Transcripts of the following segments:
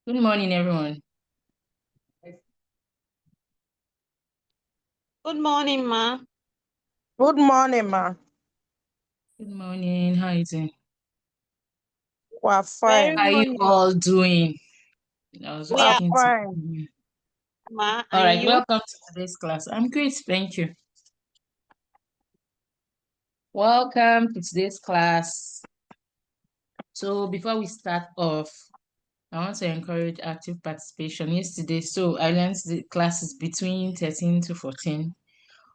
Good morning, everyone. Good morning, ma. Good morning, ma. Good morning. How are you doing? We're fine. How are you Good. all doing? I was We just are talking to fine. you. Ma, All and right, you? welcome to today's class. I'm great, thank you. Welcome to today's class. So before we start off, I want to encourage active participation yesterday. So I learned the classes between 13 to 14.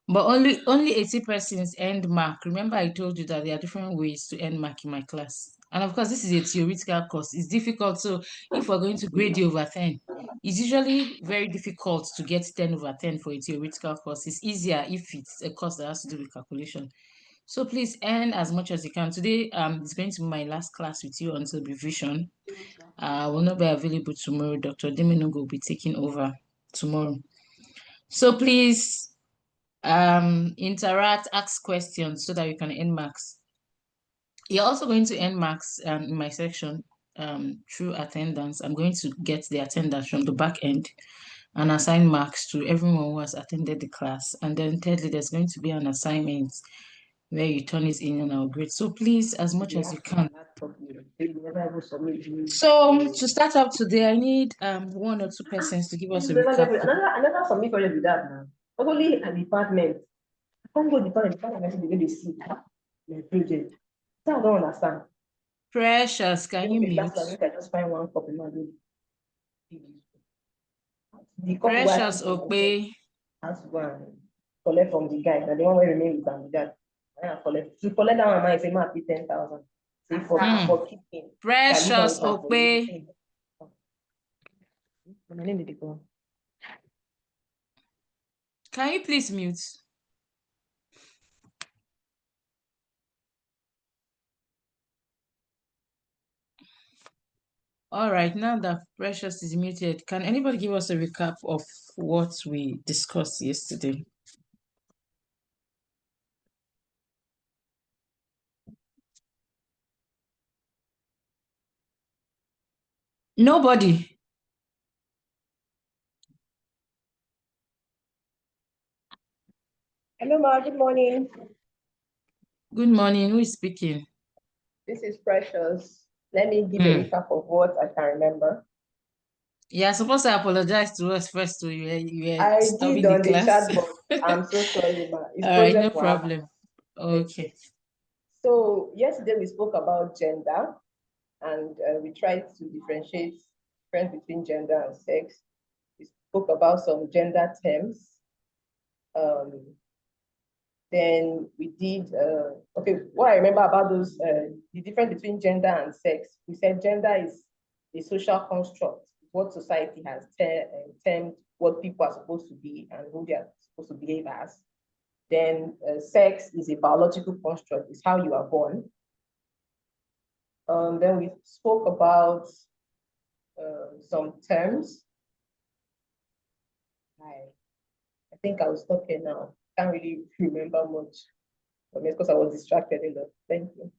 But only 80 persons end mark. Remember, I told you that there are different ways to end mark in my class. And of course, this is a theoretical course. It's difficult. So if we're going to grade you over 10, it's usually very difficult to get 10 over 10 for a theoretical course. It's easier if it's a course that has to do with calculation. So please earn as much as you can. Today, it's going to be my last class with you until revision. I will not be available tomorrow. Dr. Diminungo will be taking over tomorrow. So please interact, ask questions so that you can earn marks. You're also going to earn marks in my section through attendance. I'm going to get the attendance from the back end and assign marks to everyone who has attended the class. And then thirdly, there's going to be an assignment where you turn it in on our grade. So please, as much as you can. So to start up today, I need 1 or 2 persons to give us a recap. Another submit project with that now. Not only a department. I can't go department and see the way they see my project. So I don't understand. Precious, can you mute? That's like I just find one copy now. The copy where I Precious Okpe. has to go and collect from the guy. That the one where remain with them. That I collect. To collect that one, I say I pay 10,000. Say for keeping. Precious Okpe. My name did it go. Can you please mute? All right, now that Precious is muted, can anybody give us a recap of what we discussed yesterday? Nobody. Hello, Ma. Good morning. Good morning. Who is speaking? This is Precious. Let me give a recap of what I can remember. You're supposed to apologize to us first, so you were I disturbing did on the the class. chat box. I'm so sorry, Ma. It's All right, no project wahala. problem. Okay. So yesterday we spoke about gender, and we tried to differentiate difference between gender and sex. We spoke about some gender terms. Then we did, okay, what I remember about those, the difference between gender and sex, we said gender is a social construct, what society has termed what people are supposed to be and who they are supposed to behave as. Then sex is a biological construct, it's how you are born. Then we spoke about some terms. I think I was talking now. Can't really remember much, but because I was distracted a lot. Thank you.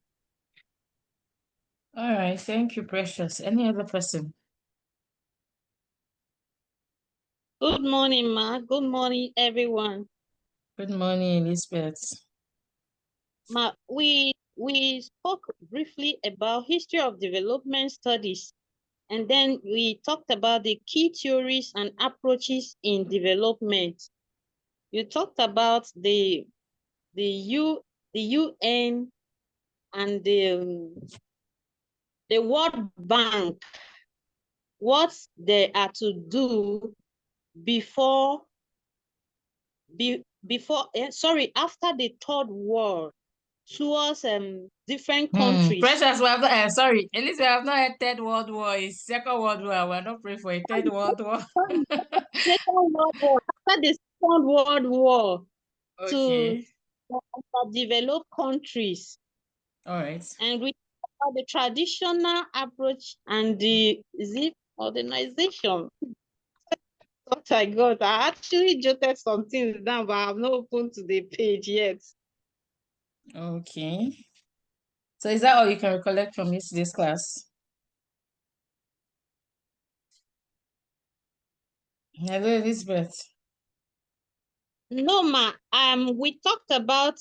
All right, thank you, Precious. Any other person? Good morning, Ma. Good morning, everyone. Good morning, Elizabeth. Ma, we spoke briefly about history of development studies, and then we talked about the key theories and approaches in development. You talked about the UN and the World Bank, what they are to do after the Third War towards different countries. Precious, we have not, sorry, Elizabeth, we have not had Third World War. It's Second World War. We're not praying for a Third World War. Second World War. After the Second World War, Okay. to developed countries. All right. And we talk about the traditional approach and the modernization. What I got, I actually jotted some things down, but I've not opened to the page yet. Okay. So is that all you can recollect from yesterday's class? Hello, Elizabeth. No, Ma. We talked about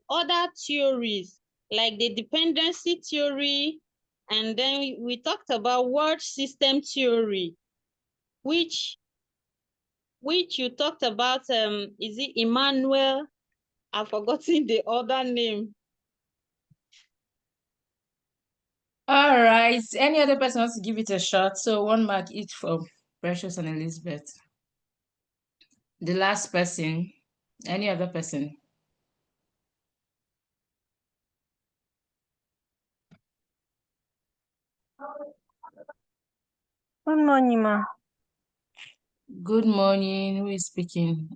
other theories like the dependency theory, and then we talked about world system theory, which you talked about. Is it Emmanuel? I've forgotten the other name. All right. Any other person wants to give it a shot? So 1 mark each for Precious and Elizabeth. The last person. Any other person? Good morning, ma. Good morning. Who is speaking?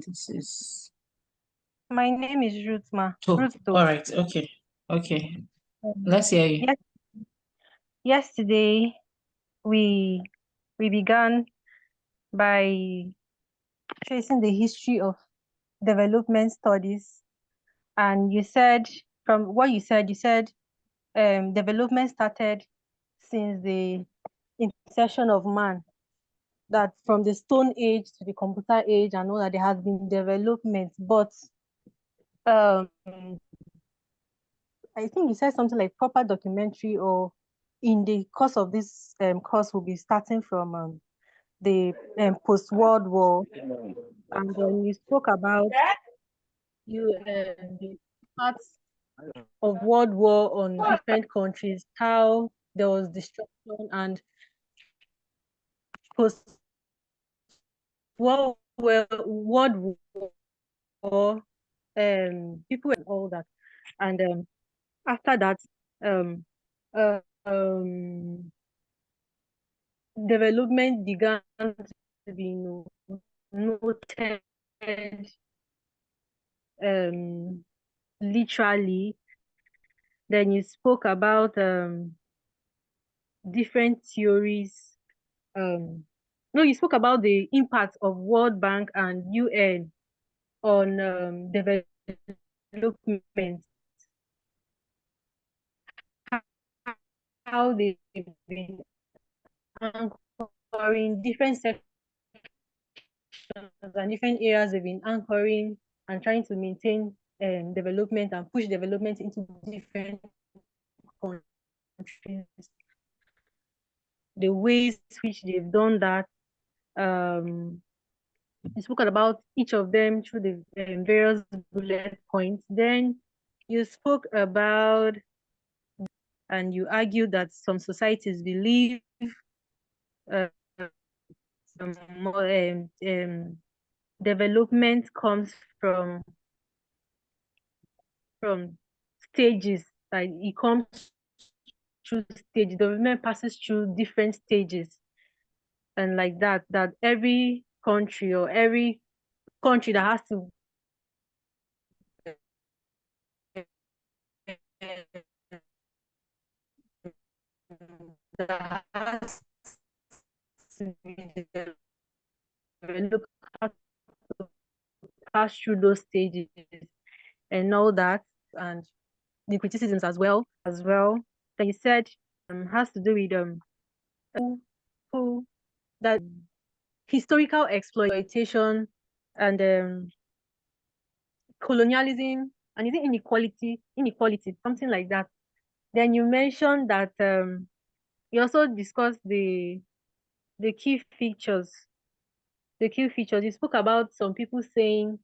This is. My name is Ruth, ma. Oh, Ruth all right. Okay. Okay. Let's hear you. Yes, yesterday we began by tracing the history of development studies, and you said development started since the inception of man, that from the Stone Age to the computer age and all that there has been development, but um I think you said something like proper documentary, or in the course of this course will be starting from the post-World War, and then you spoke about the parts of World War on different countries, how there was destruction, and post-World World War, people and all that, and after that, um, uh, um, development began to be noted, literally. Then you spoke about different theories. No, you spoke about the impact of World Bank and UN on development, how they've been anchoring different sectors and different areas, they've been anchoring and trying to maintain development and push development into different countries, the ways which they've done that. You spoke about each of them through the various bullet points. Then you spoke about, and you argued that some societies believe development comes from stages, like it comes through stage. Development passes through different stages, and like that every country, or every country that has to that has to be developed, has to pass through those stages and all that, and the criticisms as well. That you said has to do with that historical exploitation and colonialism, and is it inequality, something like that. Then you mentioned that you also discussed the key features. You spoke about some people saying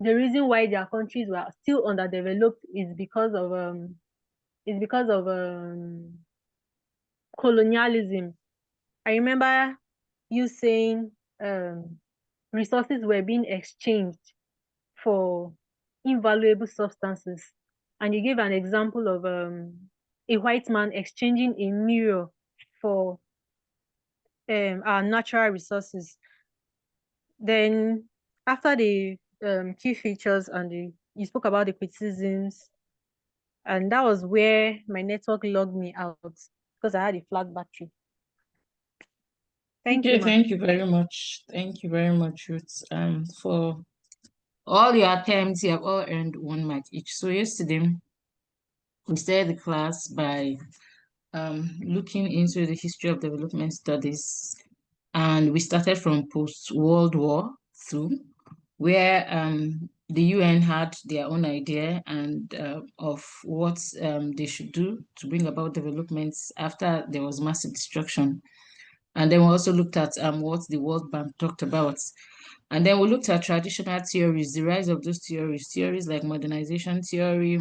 the reason why their countries were still underdeveloped is because of colonialism. I remember you saying resources were being exchanged for invaluable substances, and you gave an example of a white man exchanging a mirror for our natural resources. Then after the key features and you spoke about the criticisms, and that was where my network logged me out because I had a flat battery. Thank you, ma. Thank you very much. Thank you very much, Ruth. For all your attempts, you have all earned 1 mark each. So yesterday, we started the class by looking into the history of development studies, and we started from post-World War II, where the UN had their own idea and of what they should do to bring about developments after there was massive destruction. And then we also looked at what the World Bank talked about. And then we looked at traditional theories, the rise of those theories like modernization theory,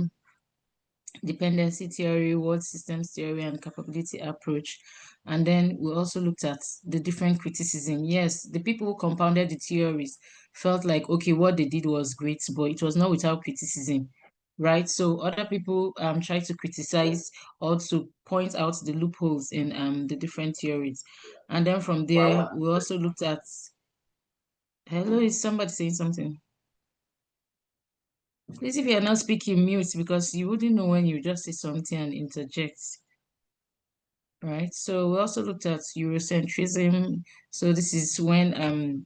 dependency theory, world systems theory, and capability approach. And then we also looked at the different criticism. Yes, the people who compounded the theories, felt like, okay, what they did was great, but it was not without criticism, right? So other people try to criticize or to point out the loopholes in the different theories. And then from there, we also looked at, hello, is somebody saying something? Please, if you're not speaking, mute, because you wouldn't know when you just say something and interject. Right. So we also looked at Eurocentrism. So this is when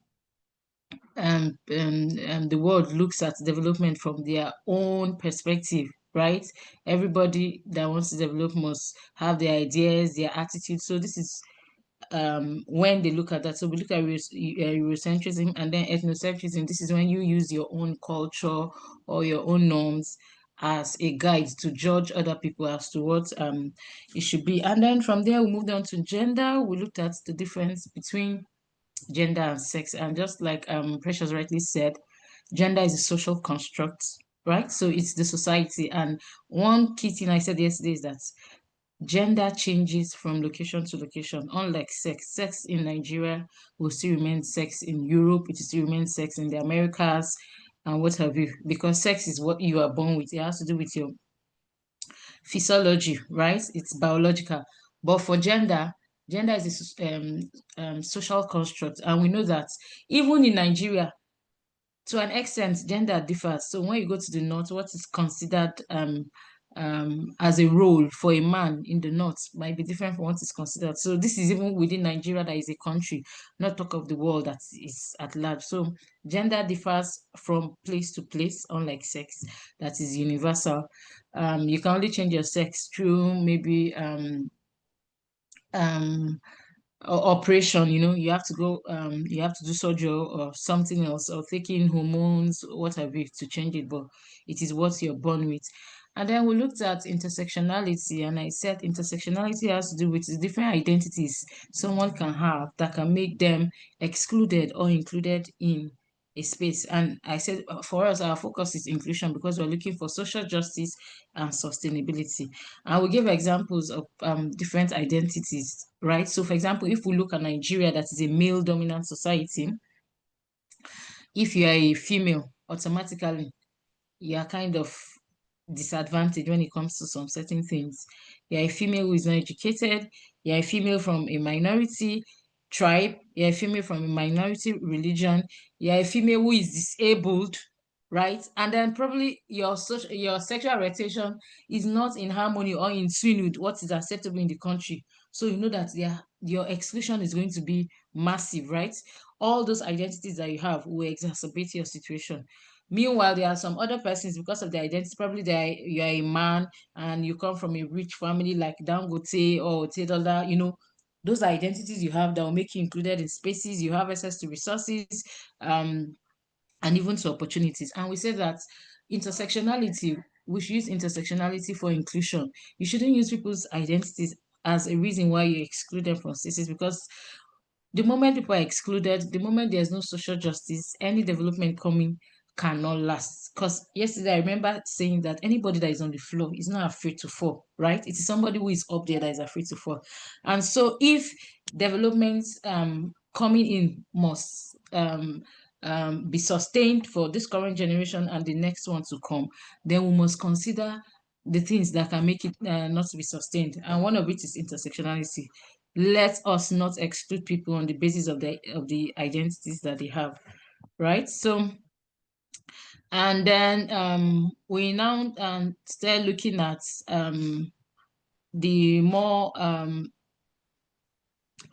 the world looks at development from their own perspective, right? Everybody that wants to develop must have their ideas, their attitude. So this is when they look at that. So we look at Eurocentrism and then ethnocentrism. This is when you use your own culture or your own norms as a guide to judge other people as to what it should be. And then from there, we moved on to gender. We looked at the difference between gender and sex. And just like Precious rightly said, gender is a social construct, right? So it's the society. And one key thing I said yesterday is that gender changes from location to location. Unlike sex, sex in Nigeria will still remain sex in Europe, it will still remain sex in the Americas, and what have you, because sex is what you are born with. It has to do with your physiology, right? It's biological. But for gender, gender is a social construct, and we know that even in Nigeria, to an extent, gender differs. So when you go to the north, what is considered as a role for a man in the north might be different from what is considered. So this is even within Nigeria, that is a country, not talk of the world that is at large. So gender differs from place to place, unlike sex, that is universal. You can only change your sex through maybe um operation, you have to go, you have to do surgery or something else, or taking hormones, what have you, to change it, but it is what you're born with. And then we looked at intersectionality, and I said intersectionality has to do with the different identities someone can have that can make them excluded or included in a space. And I said for us, our focus is inclusion because we're looking for social justice and sustainability. And we give examples of different identities, right? So, for example, if we look at Nigeria, that is a male dominant society, if you are a female, automatically you are kind of disadvantaged when it comes to some certain things. You're a female who is not educated, you're a female from a minority tribe, you're a female from a minority religion, you're a female who is disabled, right? And then probably your sexual orientation is not in harmony or in tune with what is acceptable in the country. So you know that your exclusion is going to be massive, right? All those identities that you have will exacerbate your situation. Meanwhile, there are some other persons, because of their identity, probably you are a man and you come from a rich family like Dangote or Tedola, those are identities you have that will make you included in spaces, you have access to resources, um, and even to opportunities. And we say that intersectionality, we should use intersectionality for inclusion. You shouldn't use people's identities as a reason why you exclude them from spaces, because the moment people are excluded, the moment there's no social justice, any development coming cannot last. Because yesterday I remember saying that anybody that is on the floor is not afraid to fall, right? It is somebody who is up there that is afraid to fall. And so if developments coming in must be sustained for this current generation and the next one to come, then we must consider the things that can make it not to be sustained. And one of it is intersectionality. Let us not exclude people on the basis of the identities that they have, right? So, and then we now start looking at the more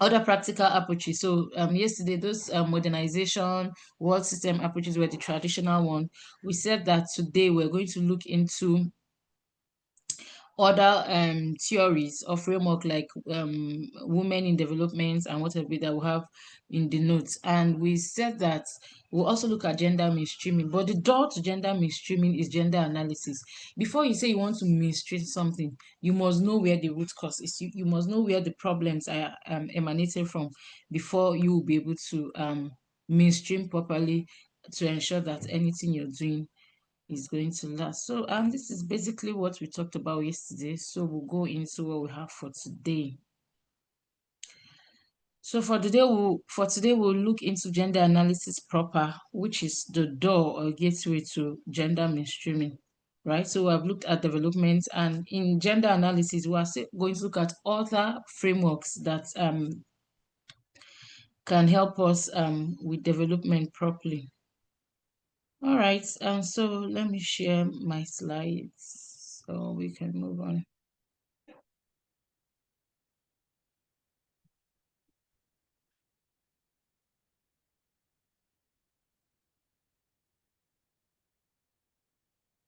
other practical approaches. So yesterday, those modernization world system approaches were the traditional one. We said that today we're going to look into other theories or framework like women in development and whatever that we have in the notes. And we said that we'll also look at gender mainstreaming, but the door to gender mainstreaming is gender analysis. Before you say you want to mainstream something, you must know where the root cause is. You must know where the problems are emanating from before you will be able to mainstream properly to ensure that anything you're doing is going to last. So this is basically what we talked about yesterday. So we'll go into what we have for today. So for today we'll look into gender analysis proper, which is the door or gateway to gender mainstreaming, right? So I've looked at development, and in gender analysis, we are going to look at other frameworks that can help us with development properly. All right, and so let me share my slides so we can move on.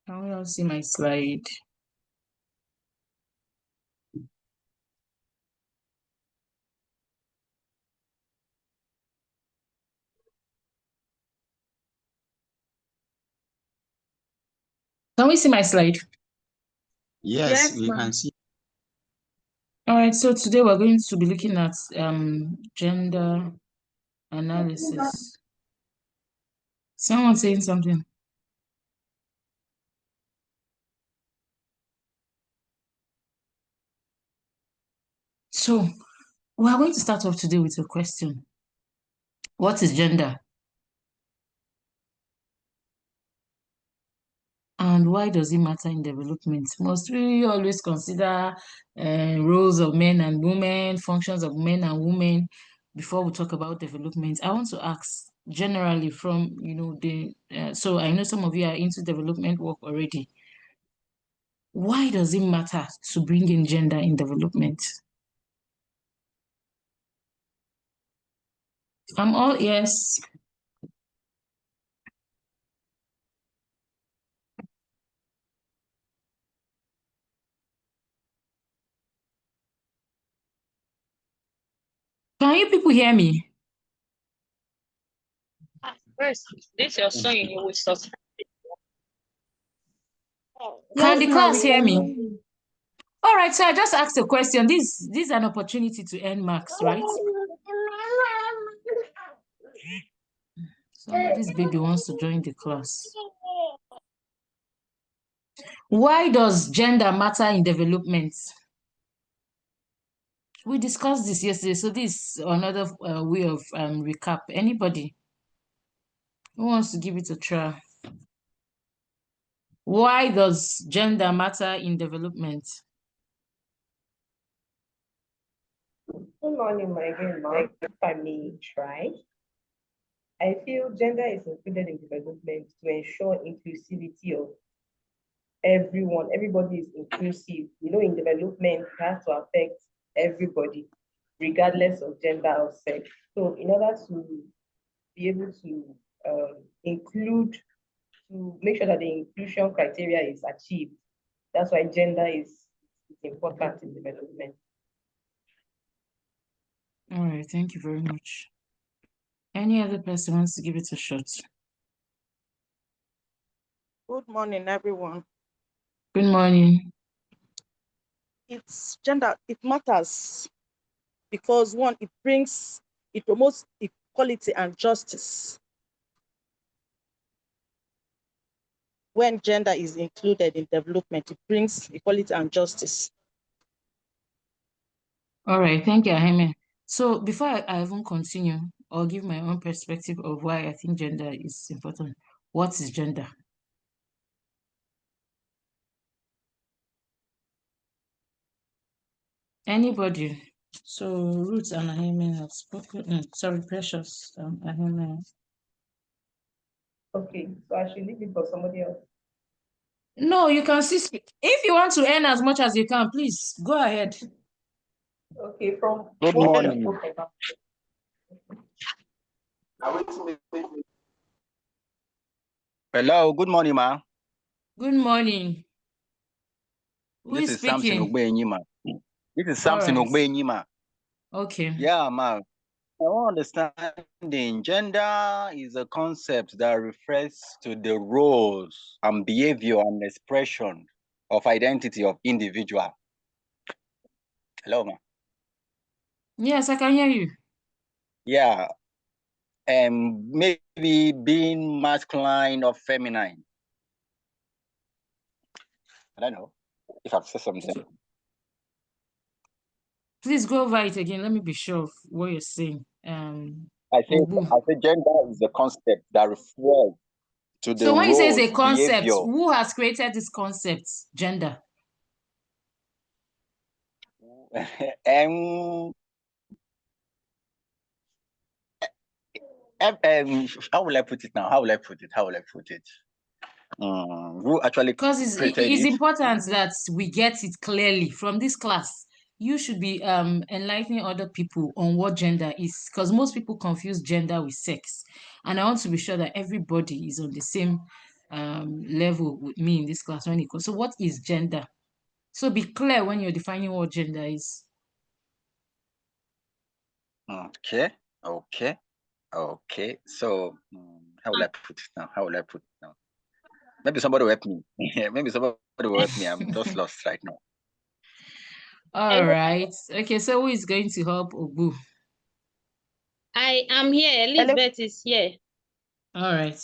Can we all see my slide? Can we see my slide? Yes, we can see. All right, so today we're going to be looking at gender analysis. Someone saying something? So we are going to start off today with a question. What is gender? And why does it matter in development? Must we always consider roles of men and women, functions of men and women before we talk about development? I want to ask generally from, so I know some of you are into development work already. Why does it matter to bring in gender in development? I'm all ears. Can you people hear me? First, this your son you will subscribe. Can the class hear me? you. All right, so I just asked a question. This is an opportunity to earn marks, right? Somebody's baby wants to join the class. Why does gender matter in development? We discussed this yesterday, so this is another way of recap. Anybody who wants to give it a try? Why does gender matter in development? Good morning, my again, Mike. If I may try. I feel gender is included in development to ensure inclusivity of everyone. Everybody is inclusive. In development, it has to affect everybody, regardless of gender or sex. So in order to be able to include, to make sure that the inclusion criteria is achieved, that's why gender is important in development. All right, thank you very much. Any other person wants to give it a shot? Good morning, everyone. Good morning. It's gender, it matters because one, it promotes equality and justice. When gender is included in development, it brings equality and justice. All right, thank you, Ahime. So before I even continue, I'll give my own perspective of why I think gender is important. What is gender? Anybody? So Ruth and Ahime have spoken. Sorry, Precious and Ahime. Okay, so I should leave it for somebody else. No, you can see. If you want to earn as much as you can, please go ahead. Okay, from Good what morning. we spoke about. Hello, good morning, ma. Good morning. Who This is is Samson speaking? Ogbenyima. This is All Samson right. Ogbenyima. Okay. Yeah, ma. I want understanding gender is a concept that refers to the roles and behavior and expression of identity of individual. Hello, ma. Yes, I can hear you. Yeah. Maybe being masculine or feminine. I don't know if I've said something. Please go over it again. Let me be sure of what you're saying. I say Ogbu. gender is a concept that refers to the So when you say it's roles, a concept, behavior. who has created this concept, gender? How will I put it now? How will I put it? Who actually Because it's, created it's it? important that we get it clearly from this class. You should be enlightening other people on what gender is, because most people confuse gender with sex. And I want to be sure that everybody is on the same level with me in this class when it comes. So what is gender? So be clear when you're defining what gender is. Okay. So how will I put it now? Maybe somebody will help me. Maybe somebody will help me. I'm just lost right now. All right. Okay, so who is going to help Ogbu? I am here. Elizabeth is here. All right.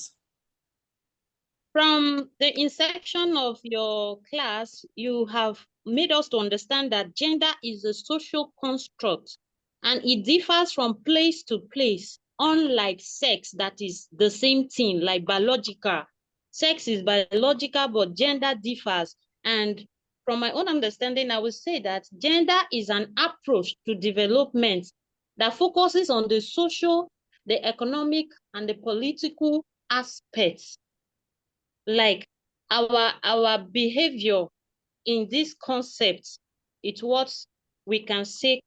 From the inception of your class, you have made us to understand that gender is a social construct and it differs from place to place, unlike sex, that is the same thing, like biological. Sex is biological, but gender differs. And from my own understanding, I would say that gender is an approach to development that focuses on the social, the economic, and the political aspects. Like our behavior in this concept, it's what we can say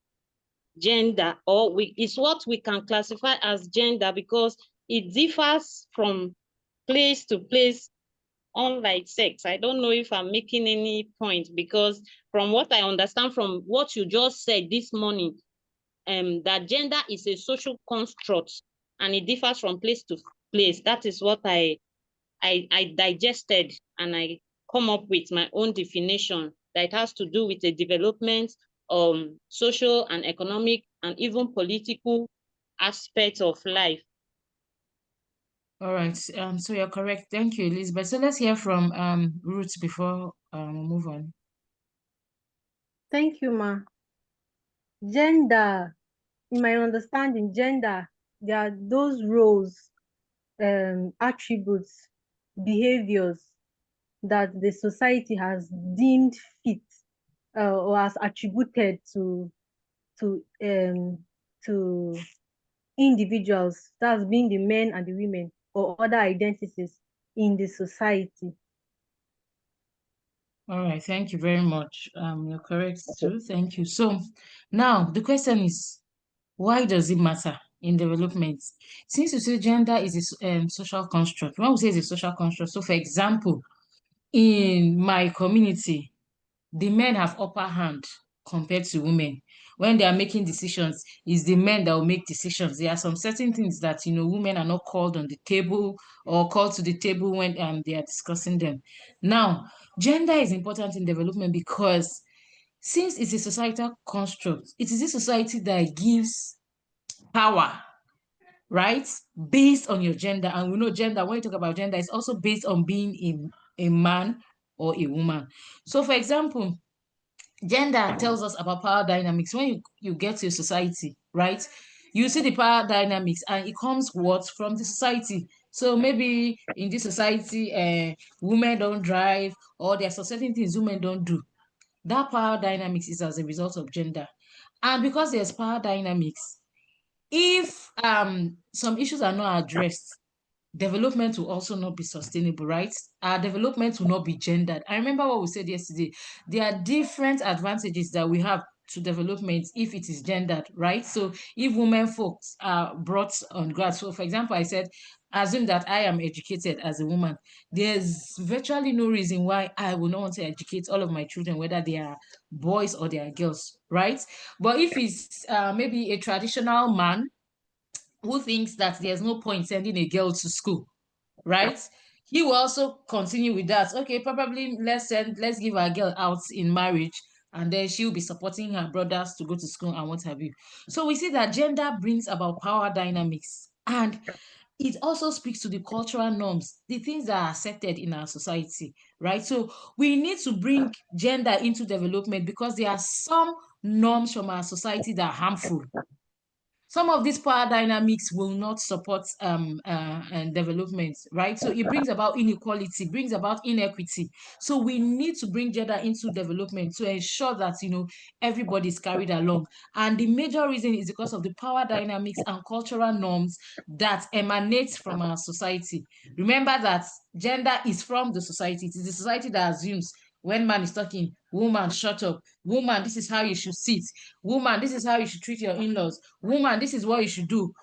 gender, or it's what we can classify as gender, because it differs from place to place, unlike sex. I don't know if I'm making any point, because from what I understand from what you just said this morning, that gender is a social construct and it differs from place to place. That is what I digested, and I come up with my own definition that has to do with the development, social and economic and even political aspects of life. All right. So you're correct. Thank you, Elizabeth. So let's hear from Ruth before we move on. Thank you, Ma. Gender, in my understanding, gender, there are those roles, attributes, behaviors that the society has deemed fit or has attributed to individuals, that's being the men and the women or other identities in the society. All right. Thank you very much. You're correct too. Thank you. So now the question is, why does it matter in development? Since you say gender is a social construct, when we say it's a social construct, so for example, in my community, the men have upper hand compared to women. When they are making decisions, it's the men that will make decisions. There are some certain things that women are not called on the table or called to the table when they are discussing them. Now, gender is important in development because since it's a societal construct, it is a society that gives power, right? Based on your gender. And we know gender, when you talk about gender, it's also based on being a man or a woman. So, for example, gender tells us about power dynamics. When you get to a society, right, you see the power dynamics and it comes what from the society. So maybe in this society, women don't drive, or there are certain things women don't do. That power dynamics is as a result of gender. And because there's power dynamics, if some issues are not addressed, development will also not be sustainable, right? Our development will not be gendered. I remember what we said yesterday. There are different advantages that we have to development if it is gendered, right? So if women folks are brought on ground, so for example, I said, assume that I am educated as a woman. There's virtually no reason why I will not want to educate all of my children, whether they are boys or they are girls, right? But if it's maybe a traditional man who thinks that there's no point sending a girl to school, right? He will also continue with that. Okay, probably let's give our girl out in marriage, and then she'll be supporting her brothers to go to school and what have you. So we see that gender brings about power dynamics, and it also speaks to the cultural norms, the things that are accepted in our society, right? So we need to bring gender into development because there are some norms from our society that are harmful. Some of these power dynamics will not support and development, right? So it brings about inequality, brings about inequity. So we need to bring gender into development to ensure that everybody is carried along. And the major reason is because of the power dynamics and cultural norms that emanate from our society. Remember that gender is from the society. It is the society that assumes when man is talking, woman, shut up. Woman, this is how you should sit. Woman, this is how you should treat your in-laws. Woman, this is what you should do.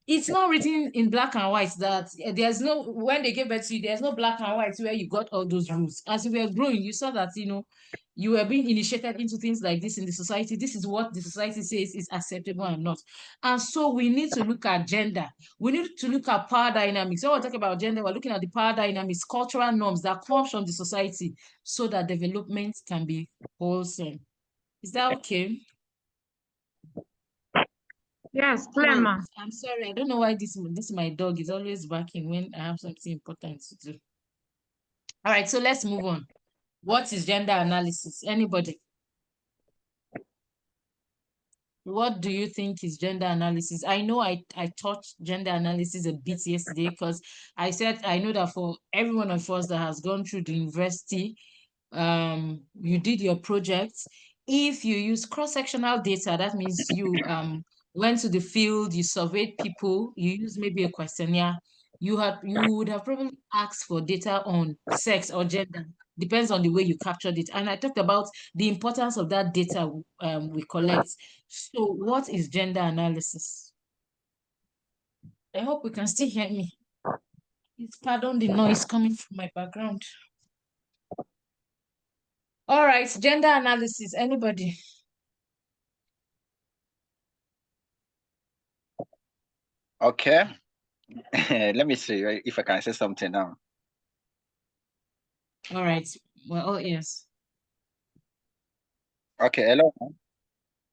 It's not written in black and white that there's no, when they gave birth to you, there's no black and white where you got all those rules. As you were growing, you saw that, you were being initiated into things like this in the society. This is what the society says is acceptable and not. And so we need to look at gender. We need to look at power dynamics. When we're talking about gender, we're looking at the power dynamics, cultural norms that come from the society so that development can be wholesome. Is that okay? Yes, clear, ma. I'm sorry, I don't know why this my dog is always barking when I have something important to do. All right, so let's move on. What is gender analysis? Anybody? What do you think is gender analysis? I know I taught gender analysis a bit yesterday because I said I know that for every one of us that has gone through the university, you did your projects. If you use cross-sectional data, that means you went to the field, you surveyed people, you used maybe a questionnaire, you would have probably asked for data on sex or gender. Depends on the way you captured it. And I talked about the importance of that data we collect. So what is gender analysis? I hope we can still hear me. Please pardon the noise coming from my background. All right, gender analysis. Anybody? Okay. Let me see if I can say something now. All right. Well, yes. Okay, hello.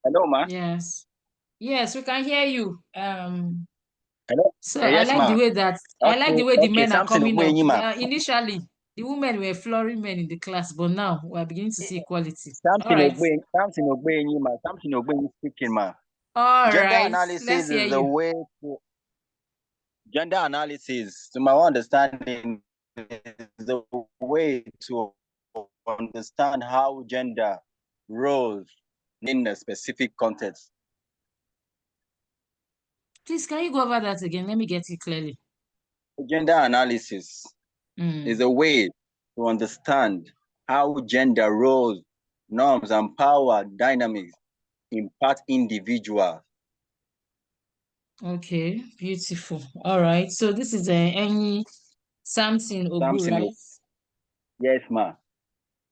Hello, ma. Yes. Yes, we can hear you. Hello. So I Yes, like ma. the way that I like the way the men are Samson coming up. Ogbuenyi, ma. Initially, the women were flooring men in the class, but now we're beginning to see equality. Samson All right. Ogbuenyi, ma. Samson Ogbuenyi speaking, ma. All Gender right. analysis Let's hear is the you. way to gender analysis, to my understanding, is the way to understand how gender roles in a specific context. Please, can you go over that again? Let me get it clearly. Gender analysis is a way to understand how gender roles, norms, and power dynamics impact individuals. Okay, beautiful. All right. So this is any Samson Ogu, right? Yes, ma.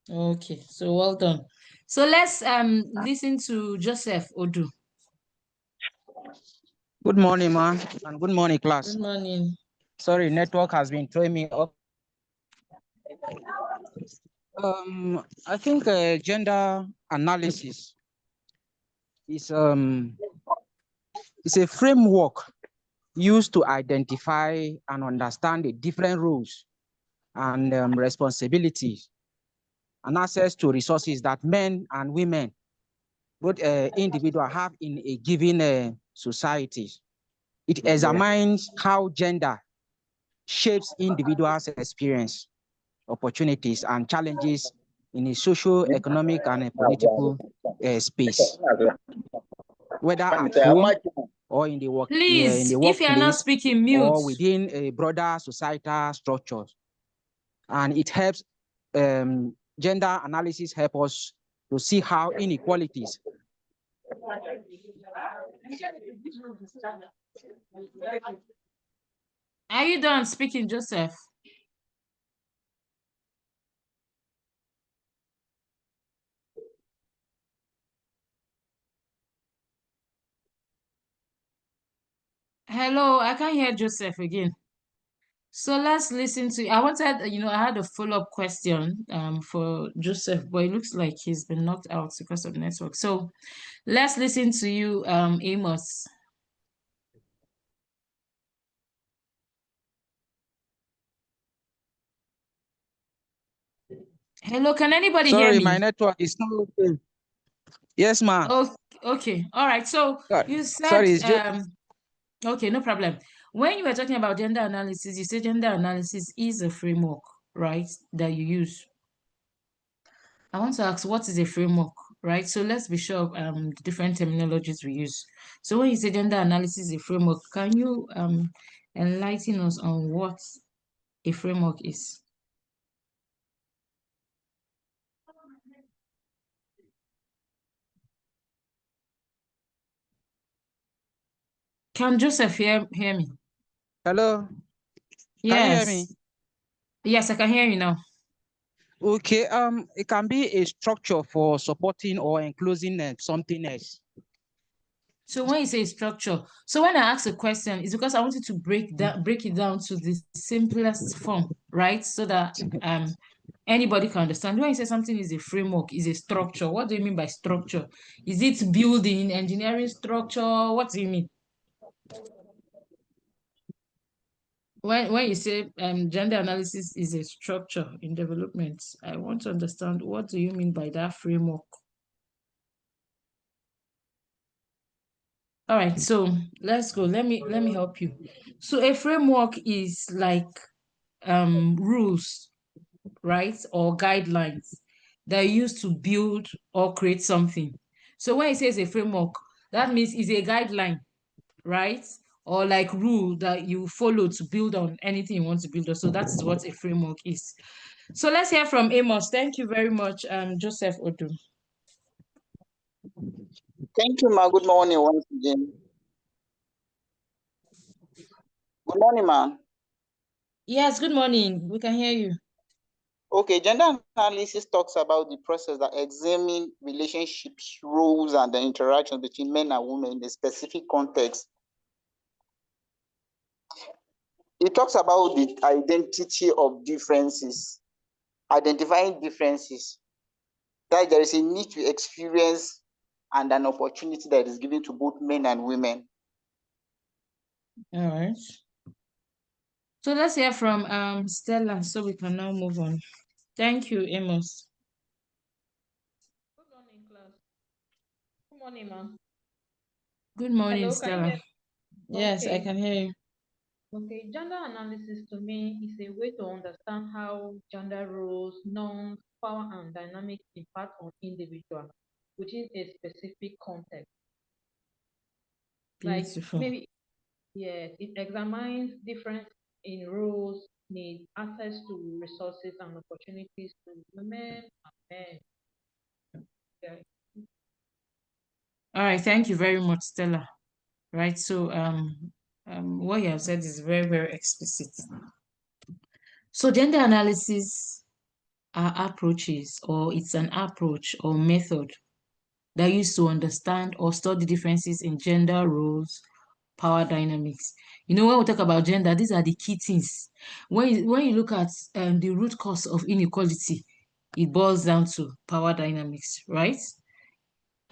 Okay, so well done. So let's listen to Joseph Odu. Good morning, ma, and good morning, class. Good morning. Sorry, network has been throwing me up. I think gender analysis is a framework used to identify and understand the different roles and responsibilities and access to resources that men and women, both individuals, have in a given society. It examines how gender shapes individuals' experience, opportunities, and challenges in a social, economic, and a political space, whether at home or in the Please, if you're not speaking, mute. or within a broader societal structure. And it helps, gender analysis help us to see how inequalities Are you done speaking, Joseph? Hello, I can't hear Joseph again. So let's listen to, I wanted, I had a follow-up question for Joseph, but it looks like he's been knocked out because of network. So let's listen to you, Amos. Hello, can anybody hear me? Sorry, my network is not okay. Yes, ma'am. Oh, okay. All right. So you said, Sorry, it's just okay, no problem. When you were talking about gender analysis, you said gender analysis is a framework, right, that you use. I want to ask, what is a framework, right? So let's be sure of the different terminologies we use. So when you say gender analysis is a framework, can you enlighten us on what a framework is? Can Joseph hear me? hello. Can you hear me? Yes. Yes, I can hear you now. Okay. It can be a structure for supporting or enclosing something else. So when you say structure, so when I ask a question, it's because I wanted to break it down to the simplest form, right? So that anybody can understand. When you say something is a framework, is a structure, what do you mean by structure? Is it building, engineering structure? What do you mean? When you say gender analysis is a structure in development, I want to understand, what do you mean by that framework? All right, so let's go. Let me help you. So a framework is like rules, right, or guidelines that are used to build or create something. So when it says a framework, that means it's a guideline, right, or like rule that you follow to build on anything you want to build on. So that is what a framework is. So let's hear from Amos. Thank you very much, Joseph Odu. Thank you, ma. Good morning once again. Good morning, ma. Yes, good morning. We can hear you. Okay, gender analysis talks about the process that examine relationships, roles, and the interaction between men and women in a specific context. It talks about the identity of differences, identifying differences, that there is a need to experience and an opportunity that is given to both men and women. All right. So let's hear from Stella so we can now move on. Thank you, Amos. Good morning, class. Good morning, ma'am. Good morning, Hello, can you Stella. hear me? Yes, I Okay. can hear you. Okay, gender analysis to me is a way to understand how gender roles, norms, power, and dynamics impact on individuals within a specific context. Like Beautiful. maybe, yes, it examines difference in roles, needs, access to resources and opportunities to women and men. Yeah. All right, thank you very much, Stella. Right, so what you have said is very, very explicit. So gender analysis are approaches, or it's an approach or method that used to understand or study differences in gender roles, power dynamics. You know, when we talk about gender, these are the key things. When you look at the root cause of inequality, it boils down to power dynamics, right?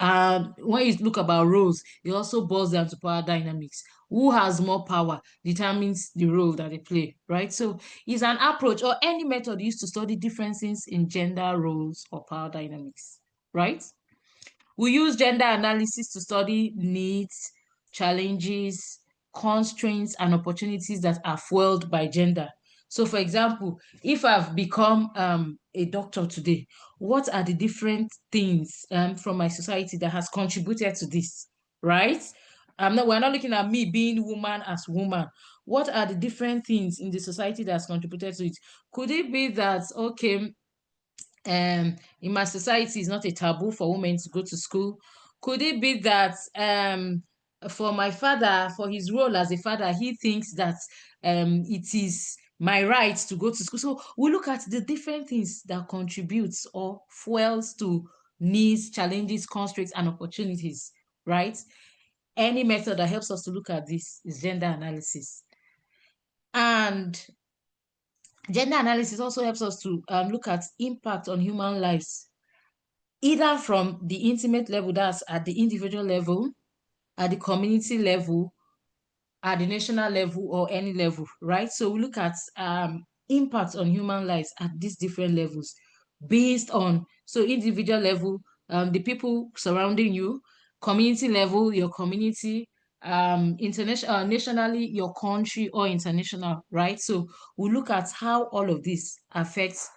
When you look about roles, it also boils down to power dynamics. Who has more power determines the role that they play, right? So it's an approach or any method used to study differences in gender roles or power dynamics, right? We use gender analysis to study needs, challenges, constraints, and opportunities that are fueled by gender. So, for example, if I've become a doctor today, what are the different things from my society that has contributed to this, right? We're not looking at me being woman as woman. What are the different things in the society that's contributed to it? Could it be that, okay, in my society it's not a taboo for women to go to school? Could it be that for my father, for his role as a father, he thinks that it is my right to go to school? So we look at the different things that contributes or fuels to needs, challenges, constraints, and opportunities, right? Any method that helps us to look at this is gender analysis. And gender analysis also helps us to look at impact on human lives, either from the intimate level, that's at the individual level, at the community level, at the national level, or any level, right? So we look at impact on human lives at these different levels based on, so individual level, the people surrounding you, community level, your community, international, nationally, your country, or international, right? So we look at how all of this affects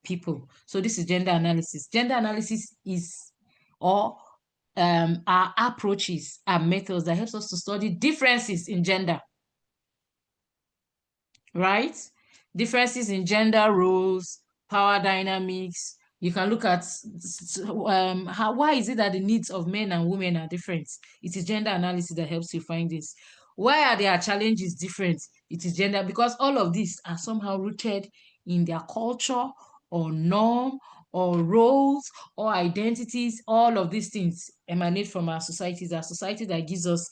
people. So this is gender analysis. Gender analysis is or our approaches and methods that helps us to study differences in gender, right? Differences in gender roles, power dynamics. You can look at why is it that the needs of men and women are different? It is gender analysis that helps you find this. Why are their challenges different? It is gender, because all of these are somehow rooted in their culture or norm or roles or identities. All of these things emanate from our societies, our society that gives us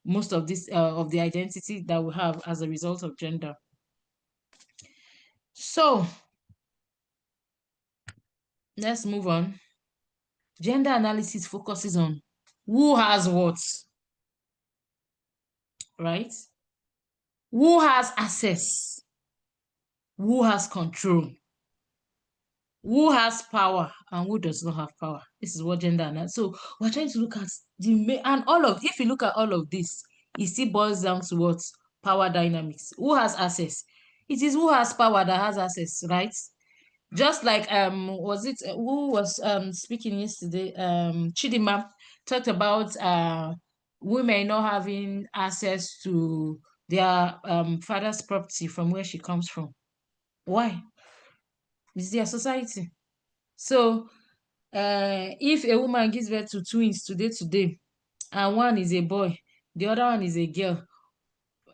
most of this of the identity that we have as a result of gender. So let's move on. Gender analysis focuses on who has what, right? Who has access? Who has control? Who has power and who does not have power? This is what gender analysis. So we're trying to look at and all of, if you look at all of this, it still boils down to what? Power dynamics. Who has access? It is who has power that has access, right? Just like was it who was speaking yesterday? Chidima talked about women not having access to their father's property from where she comes from. Why? It's their society. So if a woman gives birth to twins today, and one is a boy, the other one is a girl,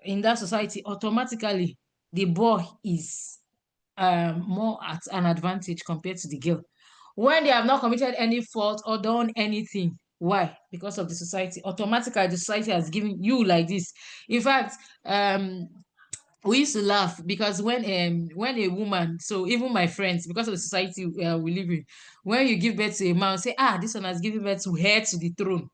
in that society, automatically the boy is more at an advantage compared to the girl. When they have not committed any fault or done anything, why? Because of the society. Automatically, the society has given you like this. In fact, we used to laugh because when a woman, so even my friends, because of the society we live in, when you give birth to a man, say, this one has given birth to heir to the throne.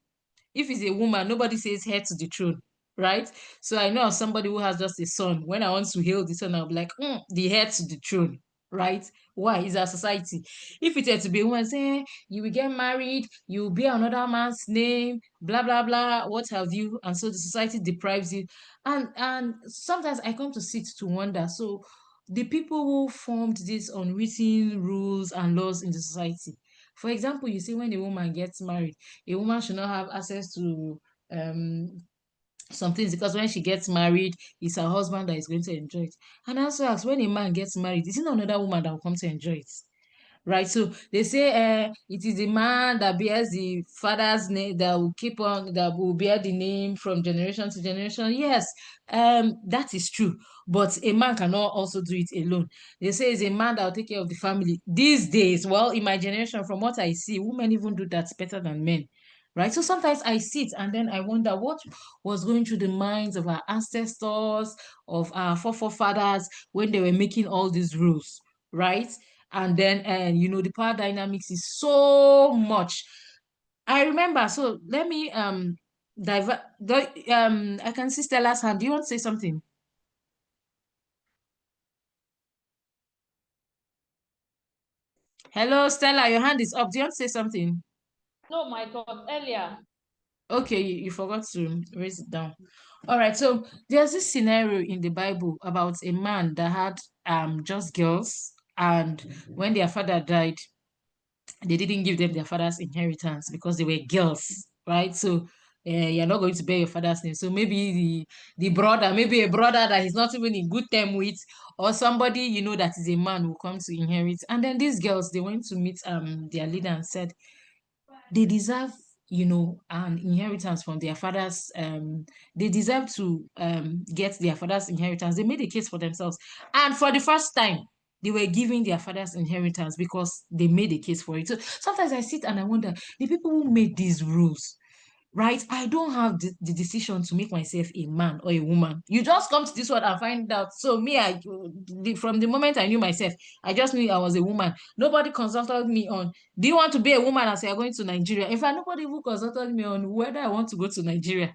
If it's a woman, nobody says heir to the throne, right? So I know of somebody who has just a son. When I want to hail the son, I'll be like, the heir to the throne, right? Why? Is our society. If it were to be a woman, say, you will get married, you will bear another man's name, blah, blah, blah, what have you. And so the society deprives you. And sometimes I come to sit to wonder, so the people who formed these unwritten rules and laws in the society, for example, you see when a woman gets married, a woman should not have access to um some things, because when she gets married, it's her husband that is going to enjoy it. And I also ask, when a man gets married, is it not another woman that will come to enjoy it? Right? So they say it is the man that bears the father's name that will keep on, that will bear the name from generation to generation. Yes, that is true. But a man cannot also do it alone. They say it's a man that will take care of the family. These days, well, in my generation, from what I see, women even do that better than men. Right. So sometimes I sit and then I wonder what was going through the minds of our ancestors, of our forefathers when they were making all these rules, right? And then the power dynamics is so much. I remember, so let me divert I can see Stella's hand. Do you want to say something? Hello, Stella, your hand is up. Do you want to say something? No, my thought earlier. Okay, you forgot to raise it down. All right, so there's this scenario in the Bible about a man that had just girls, and when their father died, they didn't give them their father's inheritance because they were girls, right? So you're not going to bear your father's name. So maybe the brother, maybe a brother that he's not even in good term with, or somebody that is a man will come to inherit. And then these girls, they went to meet their leader and said they deserve an inheritance from their fathers. They deserve to get their father's inheritance. They made a case for themselves, and for the first time they were giving their father's inheritance because they made a case for it. So sometimes I sit and I wonder, the people who made these rules, right? I don't have the decision to make myself a man or a woman. You just come to this world and find out. So me, from the moment I knew myself, I just knew I was a woman. Nobody consulted me on, do you want to be a woman as you're going to Nigeria? In fact, nobody even consulted me on whether I want to go to Nigeria.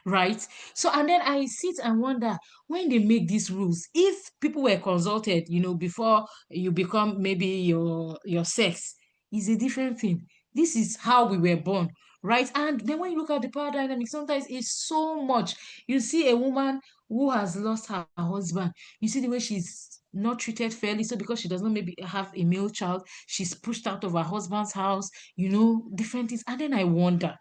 Right? So, and then I sit and wonder, when they make these rules, if people were consulted, before you become maybe your sex, is a different thing. This is how we were born, right? And then when you look at the power dynamic, sometimes it's so much. You see a woman who has lost her husband. You see the way she's not treated fairly. So because she does not maybe have a male child, she's pushed out of her husband's house, different things. And then I wonder,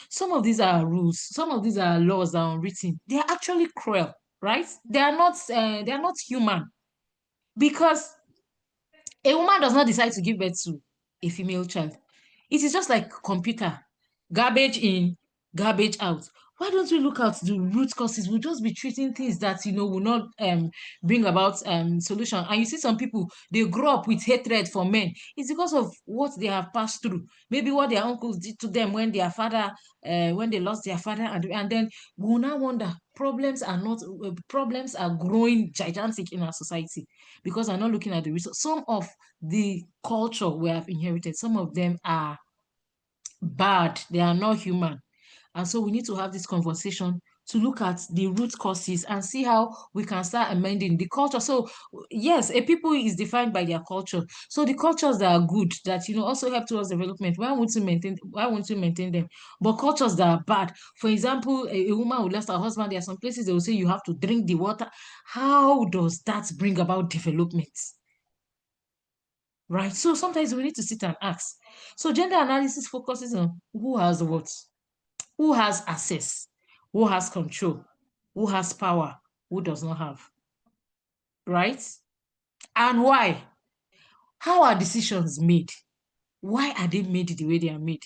some of these are rules, some of these are laws that are unwritten. They are actually cruel, right? They are not human, because a woman does not decide to give birth to a female child. It is just like computer, garbage in, garbage out. Why don't we look at the root causes? We'll just be treating things that will not bring about solution. And you see some people, they grow up with hatred for men. It's because of what they have passed through. Maybe what their uncles did to them when their father, when they lost their father, and then we'll now wonder, problems are growing gigantic in our society because I'm not looking at the resource. Some of the culture we have inherited, some of them are bad, they are not human. And so we need to have this conversation to look at the root causes and see how we can start amending the culture. So yes, a people is defined by their culture. So the cultures that are good, that also help towards development, why won't you maintain them? But cultures that are bad, for example, a woman who lost her husband, there are some places they will say you have to drink the water. How does that bring about development? Right? So sometimes we need to sit and ask. So gender analysis focuses on who has what, who has access, who has control, who has power, who does not have. Right? And why? How are decisions made? Why are they made the way they are made?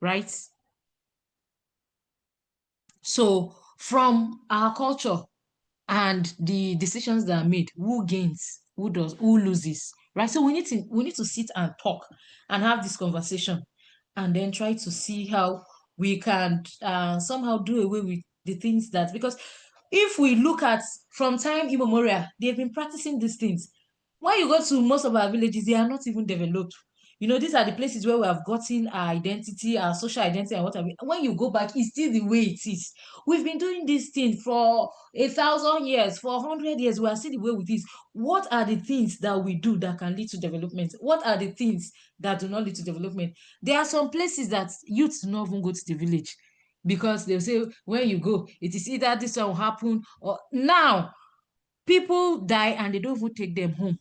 Right? So from our culture and the decisions that are made, who gains, who loses, right? So we need to sit and talk and have this conversation, and then try to see how we can somehow do away with the things that, because if we look at from time immemorial, they've been practicing these things. When you go to most of our villages, they are not even developed. These are the places where we have gotten our identity, our social identity, and what have you. When you go back, it's still the way it is. We've been doing this thing for 1,000 years, for 100 years. We are still the way it is. What are the things that we do that can lead to development? What are the things that do not lead to development? There are some places that youths do not even go to the village, because they'll say when you go, it is either this one will happen, or now people die and they don't even take them home.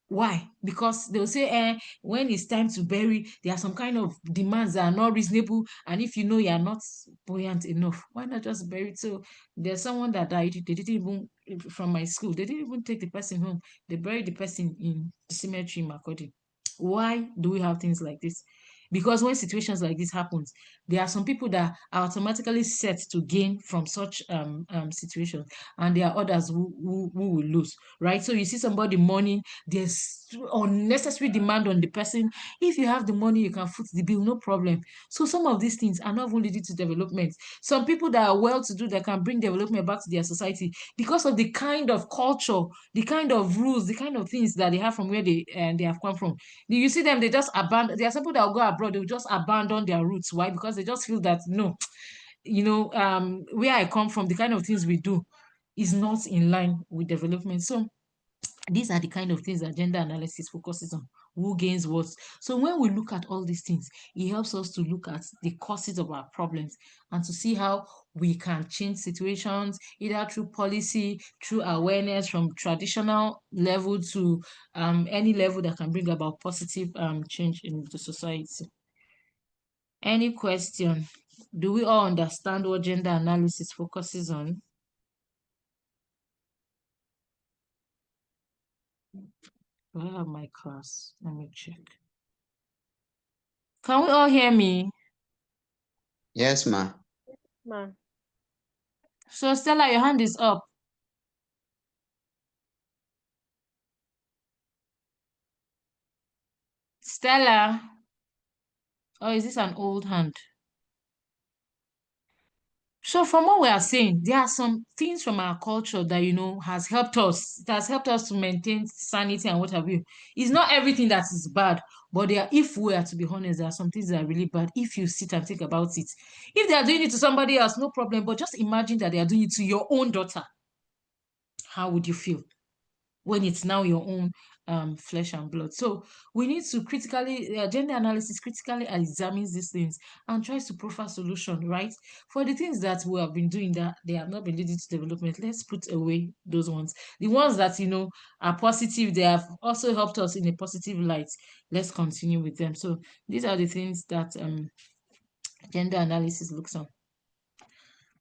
Why? Because they'll say, when it's time to bury, there are some kind of demands that are not reasonable. And if you're not buoyant enough, why not just bury it? So there's someone that died. They didn't even, from my school, they didn't even take the person home. They buried the person in the cemetery in Makurdi. Why do we have things like this? Because when situations like this happens, there are some people that are automatically set to gain from such situations, and there are others who will lose, right? So you see somebody mourning, there's unnecessary demand on the person. If you have the money, you can foot the bill, no problem. So some of these things are not even leading to development. Some people that are well-to-do, that can bring development back to their society because of the kind of culture, the kind of rules, the kind of things that they have from where they have come from. You see them, they just abandon. There are some people that will go abroad, they will just abandon their roots. Why? Because they just feel that no, where I come from, the kind of things we do is not in line with development. So these are the kind of things that gender analysis focuses on. Who gains what? So when we look at all these things, it helps us to look at the causes of our problems and to see how we can change situations, either through policy, through awareness, from traditional level to any level that can bring about positive change in the society. Any question? Do we all understand what gender analysis focuses on? Where are my class? Let me check. Can we all hear me? Yes, ma. Ma. So Stella, your hand is up. Stella. Or is this an old hand? So from what we are saying, there are some things from our culture that, has helped us. It has helped us to maintain sanity and what have you. It's not everything that is bad, but if we are to be honest, there are some things that are really bad. If you sit and think about it, if they are doing it to somebody else, no problem. But just imagine that they are doing it to your own daughter. How would you feel? when it's now your own flesh and blood. So we need to critically, gender analysis critically examines these things and tries to profile solution, right? For the things that we have been doing that they have not been leading to development, let's put away those ones. The ones that, are positive, they have also helped us in a positive light. Let's continue with them. So these are the things that gender analysis looks on.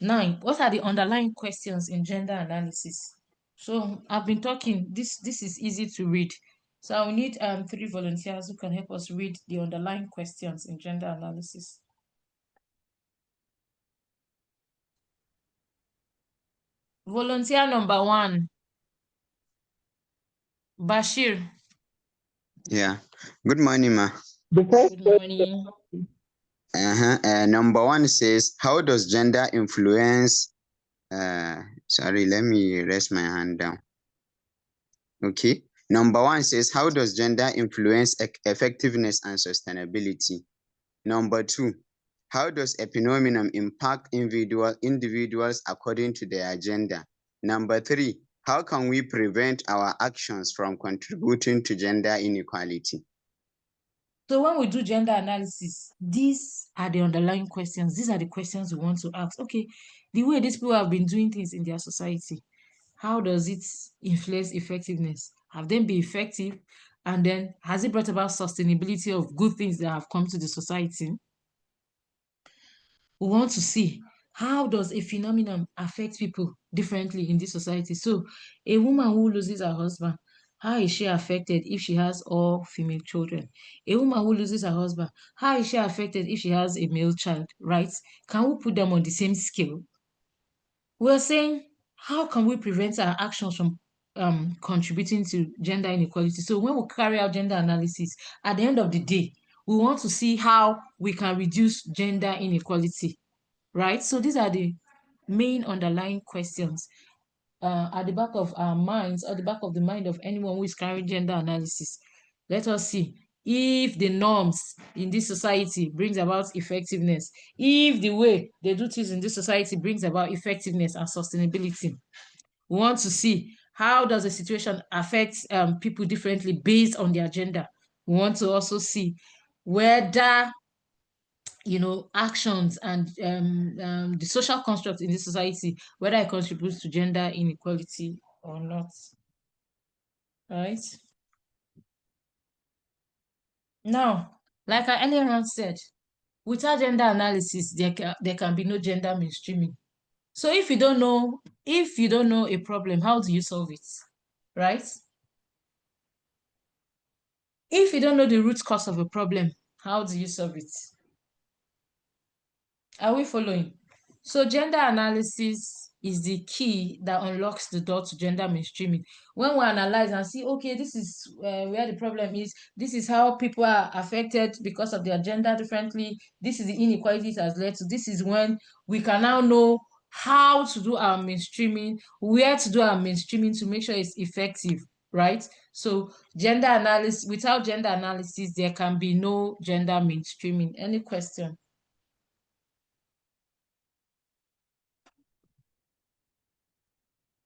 9, what are the underlying questions in gender analysis? So I've been talking, this is easy to read. So I will need 3 volunteers who can help us read the underlying questions in gender analysis. Volunteer number 1, Bashir. Yeah. Good morning, ma. Good morning. Number 1 says, how does gender influence? Sorry, let me rest my hand down. Okay. Number 1 says, how does gender influence effectiveness and sustainability? Number 2, how does a phenomenon impact individuals according to their gender? Number 3, how can we prevent our actions from contributing to gender inequality? So when we do gender analysis, these are the underlying questions. These are the questions we want to ask. Okay, the way these people have been doing things in their society, how does it influence effectiveness? Have them been effective? And then has it brought about sustainability of good things that have come to the society? We want to see, how does a phenomenon affect people differently in this society? So a woman who loses her husband, how is she affected if she has all female children? A woman who loses her husband, how is she affected if she has a male child, right? Can we put them on the same scale? We're saying, how can we prevent our actions from contributing to gender inequality? So when we carry out gender analysis, at the end of the day, we want to see how we can reduce gender inequality, right? So these are the main underlying questions at the back of our minds, or the back of the mind of anyone who is carrying gender analysis. Let us see if the norms in this society brings about effectiveness, if the way they do things in this society brings about effectiveness and sustainability. We want to see, how does the situation affect people differently based on their gender. We want to also see whether actions and the social construct in this society, whether it contributes to gender inequality or not. Right? Now, like I earlier on said, without gender analysis, there can be no gender mainstreaming. So if you don't know a problem, how do you solve it? Right? If you don't know the root cause of a problem, how do you solve it? Are we following? So gender analysis is the key that unlocks the door to gender mainstreaming. When we analyze and see, okay, this is where the problem is, this is how people are affected because of their gender differently, this is the inequalities has led to, this is when we can now know how to do our mainstreaming, where to do our mainstreaming to make sure it's effective, right? So gender analysis, without gender analysis, there can be no gender mainstreaming. Any question?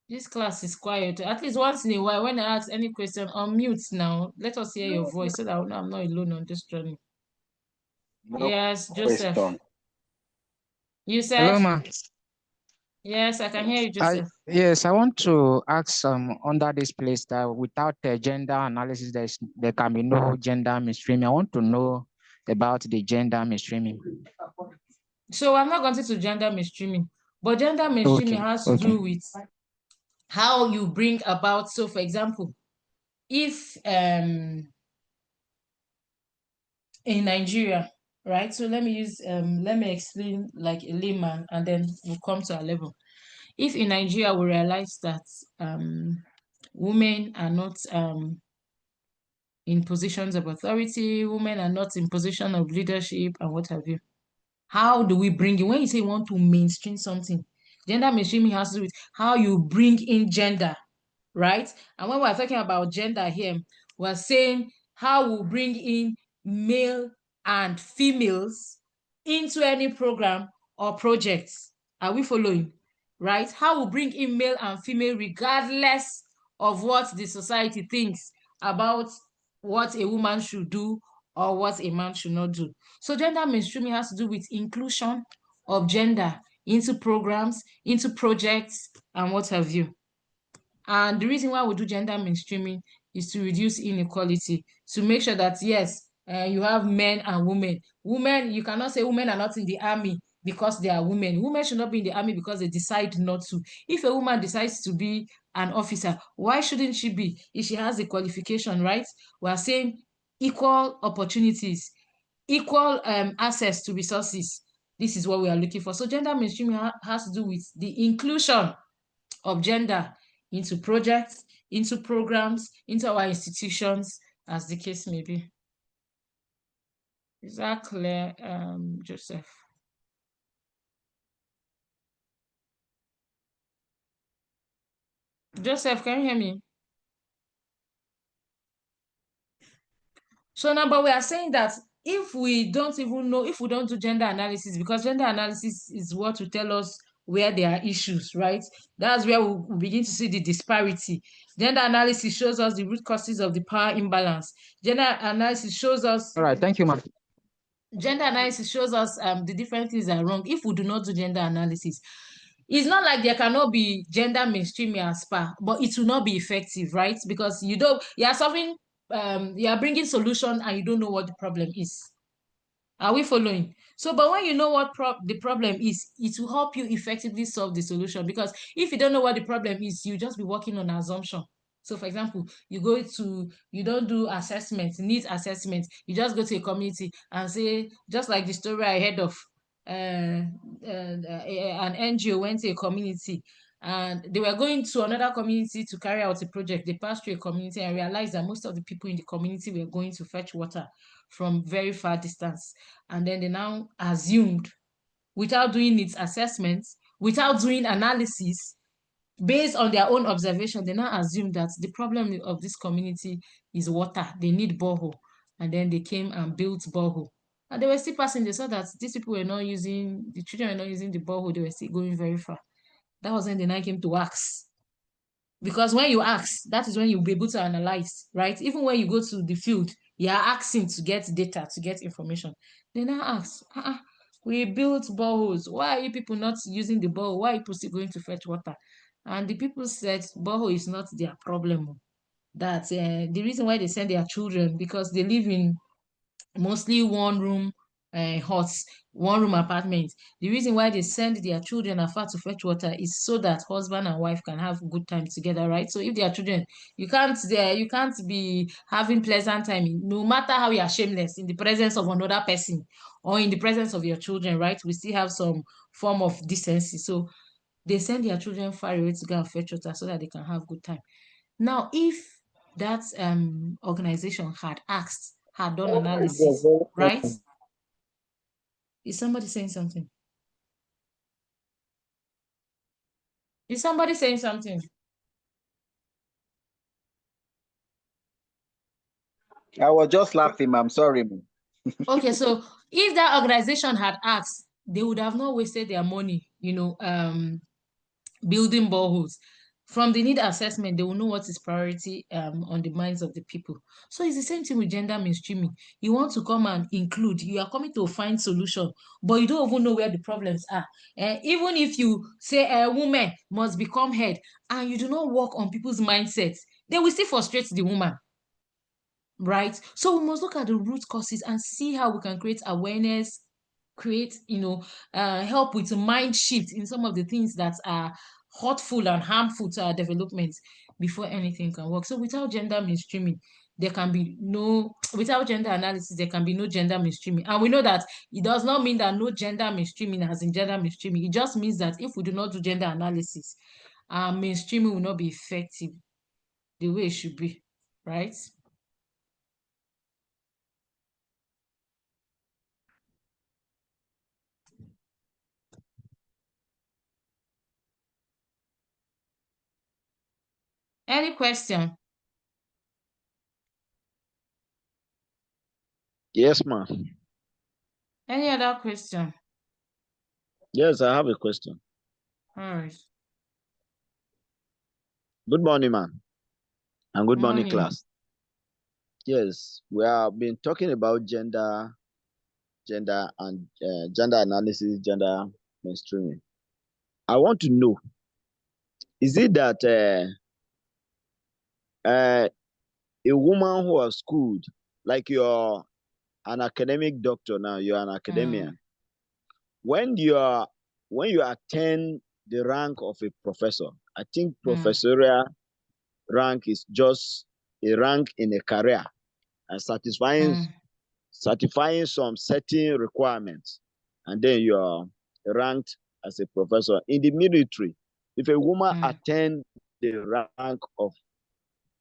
This class is quiet. At least once in a while, when I ask any question, unmute now. Let us hear your voice so that I know I'm not alone on this journey. No Yes, Joseph. question. You said? Hello, ma. Yes, I can hear you, Joseph. Yes, I want to ask under this place that without gender analysis, there can be no gender mainstreaming. I want to know about the gender mainstreaming. So I'm not going to gender mainstreaming, but gender mainstreaming has to do with how you bring about. So, for example, if in Nigeria, right? So let me explain like a layman, and then we'll come to our level. If in Nigeria we realize that women are not in positions of authority, women are not in position of leadership and what have you, how do we bring in, when you say you want to mainstream something, gender mainstreaming has to do with how you bring in gender, right? And when we're talking about gender here, we're saying how we bring in male and females into any program or project. Are we following? Right? How we bring in male and female regardless of what the society thinks about what a woman should do or what a man should not do. So gender mainstreaming has to do with inclusion of gender into programs, into projects, and what have you. And the reason why we do gender mainstreaming is to reduce inequality, to make sure that, yes, you have men and women. Women, you cannot say women are not in the army because they are women. Women should not be in the army because they decide not to. If a woman decides to be an officer, why shouldn't she be? If she has the qualification, right? We are saying equal opportunities, equal access to resources. This is what we are looking for. So gender mainstreaming has to do with the inclusion of gender into projects, into programs, into our institutions, as the case may be. Is that clear, Joseph? Joseph, can you hear me? So now, but we are saying that if we don't even know, if we don't do gender analysis, because gender analysis is what will tell us where there are issues, right? That's where we begin to see the disparity. Gender analysis shows us the root causes of the power imbalance. Gender analysis shows us... All right, thank you, ma'am. Gender analysis shows us the different things that are wrong. If we do not do gender analysis, it's not like there cannot be gender mainstreaming as per, but it will not be effective, right? Because you are solving, you are bringing solution and you don't know what the problem is. Are we following? So, but when you know what the problem is, it will help you effectively solve the solution. Because if you don't know what the problem is, you just be working on assumption. So, for example, you don't do assessment, needs assessment. You just go to a community and say, just like the story I heard of, an NGO went to a community and they were going to another community to carry out a project. They passed through a community and realized that most of the people in the community were going to fetch water from very far distance. And then they now assumed, without doing its assessments, without doing analysis, based on their own observation, they now assume that the problem of this community is water. They need borehole. And then they came and built borehole. And they were still passing. They saw that these people were not using, the children were not using the borehole. They were still going very far. That was when they now came to ask. Because when you ask, that is when you'll be able to analyze, right? Even when you go to the field, you are asking to get data, to get information. They now ask, we built boreholes. Why are you people not using the borehole? Why are you people still going to fetch water? And the people said borehole is not their problem. That the reason why they send their children, because they live in mostly one room apartment. The reason why they send their children afar to fetch water is so that husband and wife can have good time together, right? So if their children, you can't be having pleasant time, no matter how you are shameless, in the presence of another person or in the presence of your children, right? We still have some form of decency. So they send their children far away to go and fetch water so that they can have good time. Now, if that organization had done analysis, right? Is somebody saying something? Is somebody saying something? I was just laughing, I'm sorry. Okay, so if that organization had asked, they would have not wasted their money, building boreholes. From the need assessment, they will know what is priority on the minds of the people. So it's the same thing with gender mainstreaming. You want to come and include, you are coming to find solution, but you don't even know where the problems are. Even if you say a woman must become head and you do not work on people's mindsets, they will still frustrate the woman. Right? So we must look at the root causes and see how we can create awareness, help with mind shift in some of the things that are hurtful and harmful to our development before anything can work. So without gender mainstreaming, without gender analysis, there can be no gender mainstreaming. And we know that it does not mean that no gender mainstreaming as in gender mainstreaming. It just means that if we do not do gender analysis, mainstreaming will not be effective the way it should be, right? Any question? Yes, ma'am. Any other question? Yes, I have a question. All right. Good morning, ma'am. And good morning, Morning. class. Yes, we have been talking about gender and gender analysis, gender mainstreaming. I want to know, is it that a woman who has schooled, like you're an academic doctor now, you're an academician, when you attain the rank of a professor, I think professorial rank is just a rank in a career and satisfying some certain requirements, and then you are ranked as a professor. In the military, if a woman attains the rank of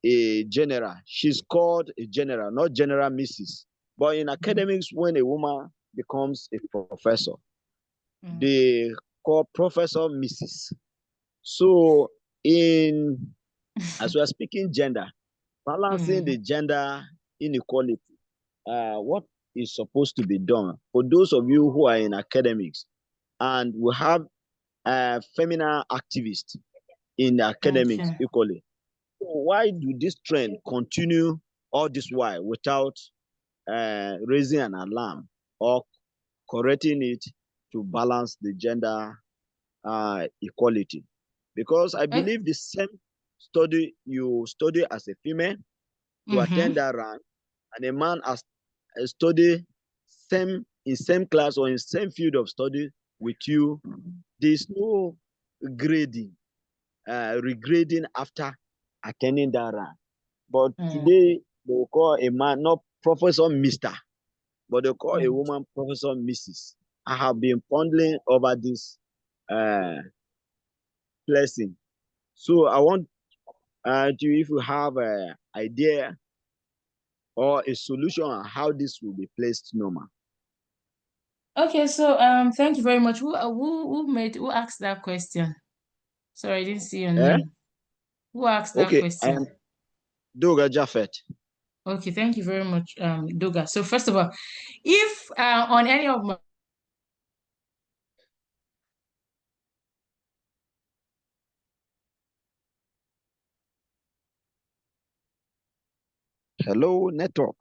a general, she's called a general, not general Mrs. But in academics, when a woman becomes a professor, they call professor Mrs. So as we are speaking gender, balancing the gender inequality, what is supposed to be done for those of you who are in academics and we have feminine activists in academics equally? So why do this trend continue all this while without raising an alarm or correcting it to balance the gender equality? Because I believe the same study you study as a female to attend that rank, and a man has study in same class or in same field of study with you, there's no grading, regrading after attending that rank. But today they will call a man not Professor Mr., but they call a woman Professor Mrs. I have been pondering over this blessing. So I want if you have an idea or a solution on how this will be placed normal. Okay, so thank you very much. Who asked that question? Sorry, I didn't see your name. Who asked that question? Okay, Doga Jaffet. Okay, thank you very much, Doga. So first of all, if on any of my Hello, network.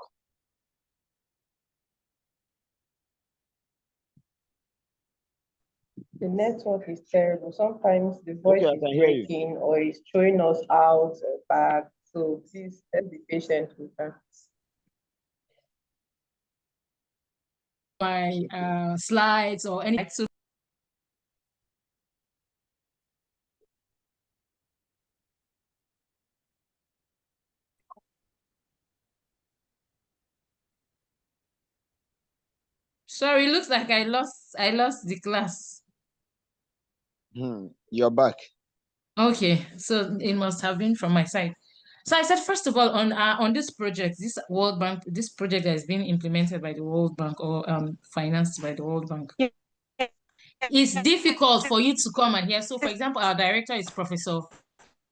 The network is terrible. Sometimes the voice is breaking or it's throwing us out or back. So please let's be patient with that. My slides or anything. So sorry, it looks like I lost the class. You're back. Okay, so it must have been from my side. So I said, first of all, on this project, this World Bank, this project that is being implemented by the World Bank or financed by the World Bank, it's difficult for you to come and hear. So, for example, our director is Professor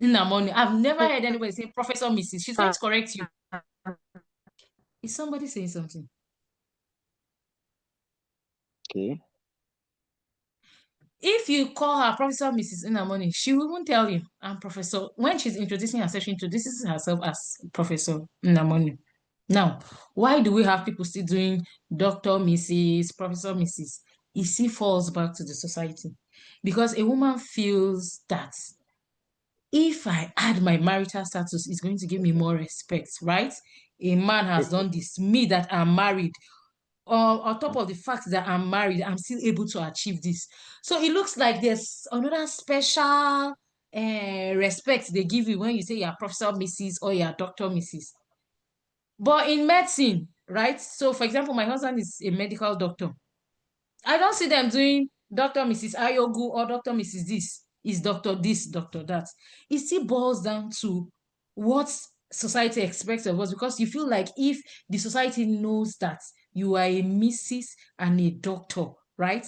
Nnamoni. I've never heard anybody say Professor Mrs. She's going to correct you. Is somebody saying something? Okay. If you call her Professor Mrs. Nnamoni, she won't tell you. I'm Professor. When she's introducing herself, she introduces herself as Professor Nnamoni. Now, why do we have people still doing Dr. Mrs., Professor Mrs.? It still falls back to the society. Because a woman feels that if I add my marital status, it's going to give me more respect, right? A man has done this. Me that I'm married, on top of the fact that I'm married, I'm still able to achieve this. So it looks like there's another special respect they give you when you say you're Professor Mrs. or you're Dr. Mrs. But in medicine, right? So for example, my husband is a medical doctor. I don't see them doing Dr. Mrs. Ayogu or Dr. Mrs. This is Dr. This, Dr. That. It still boils down to what society expects of us, because you feel like if the society knows that you are a Mrs. and a doctor, right?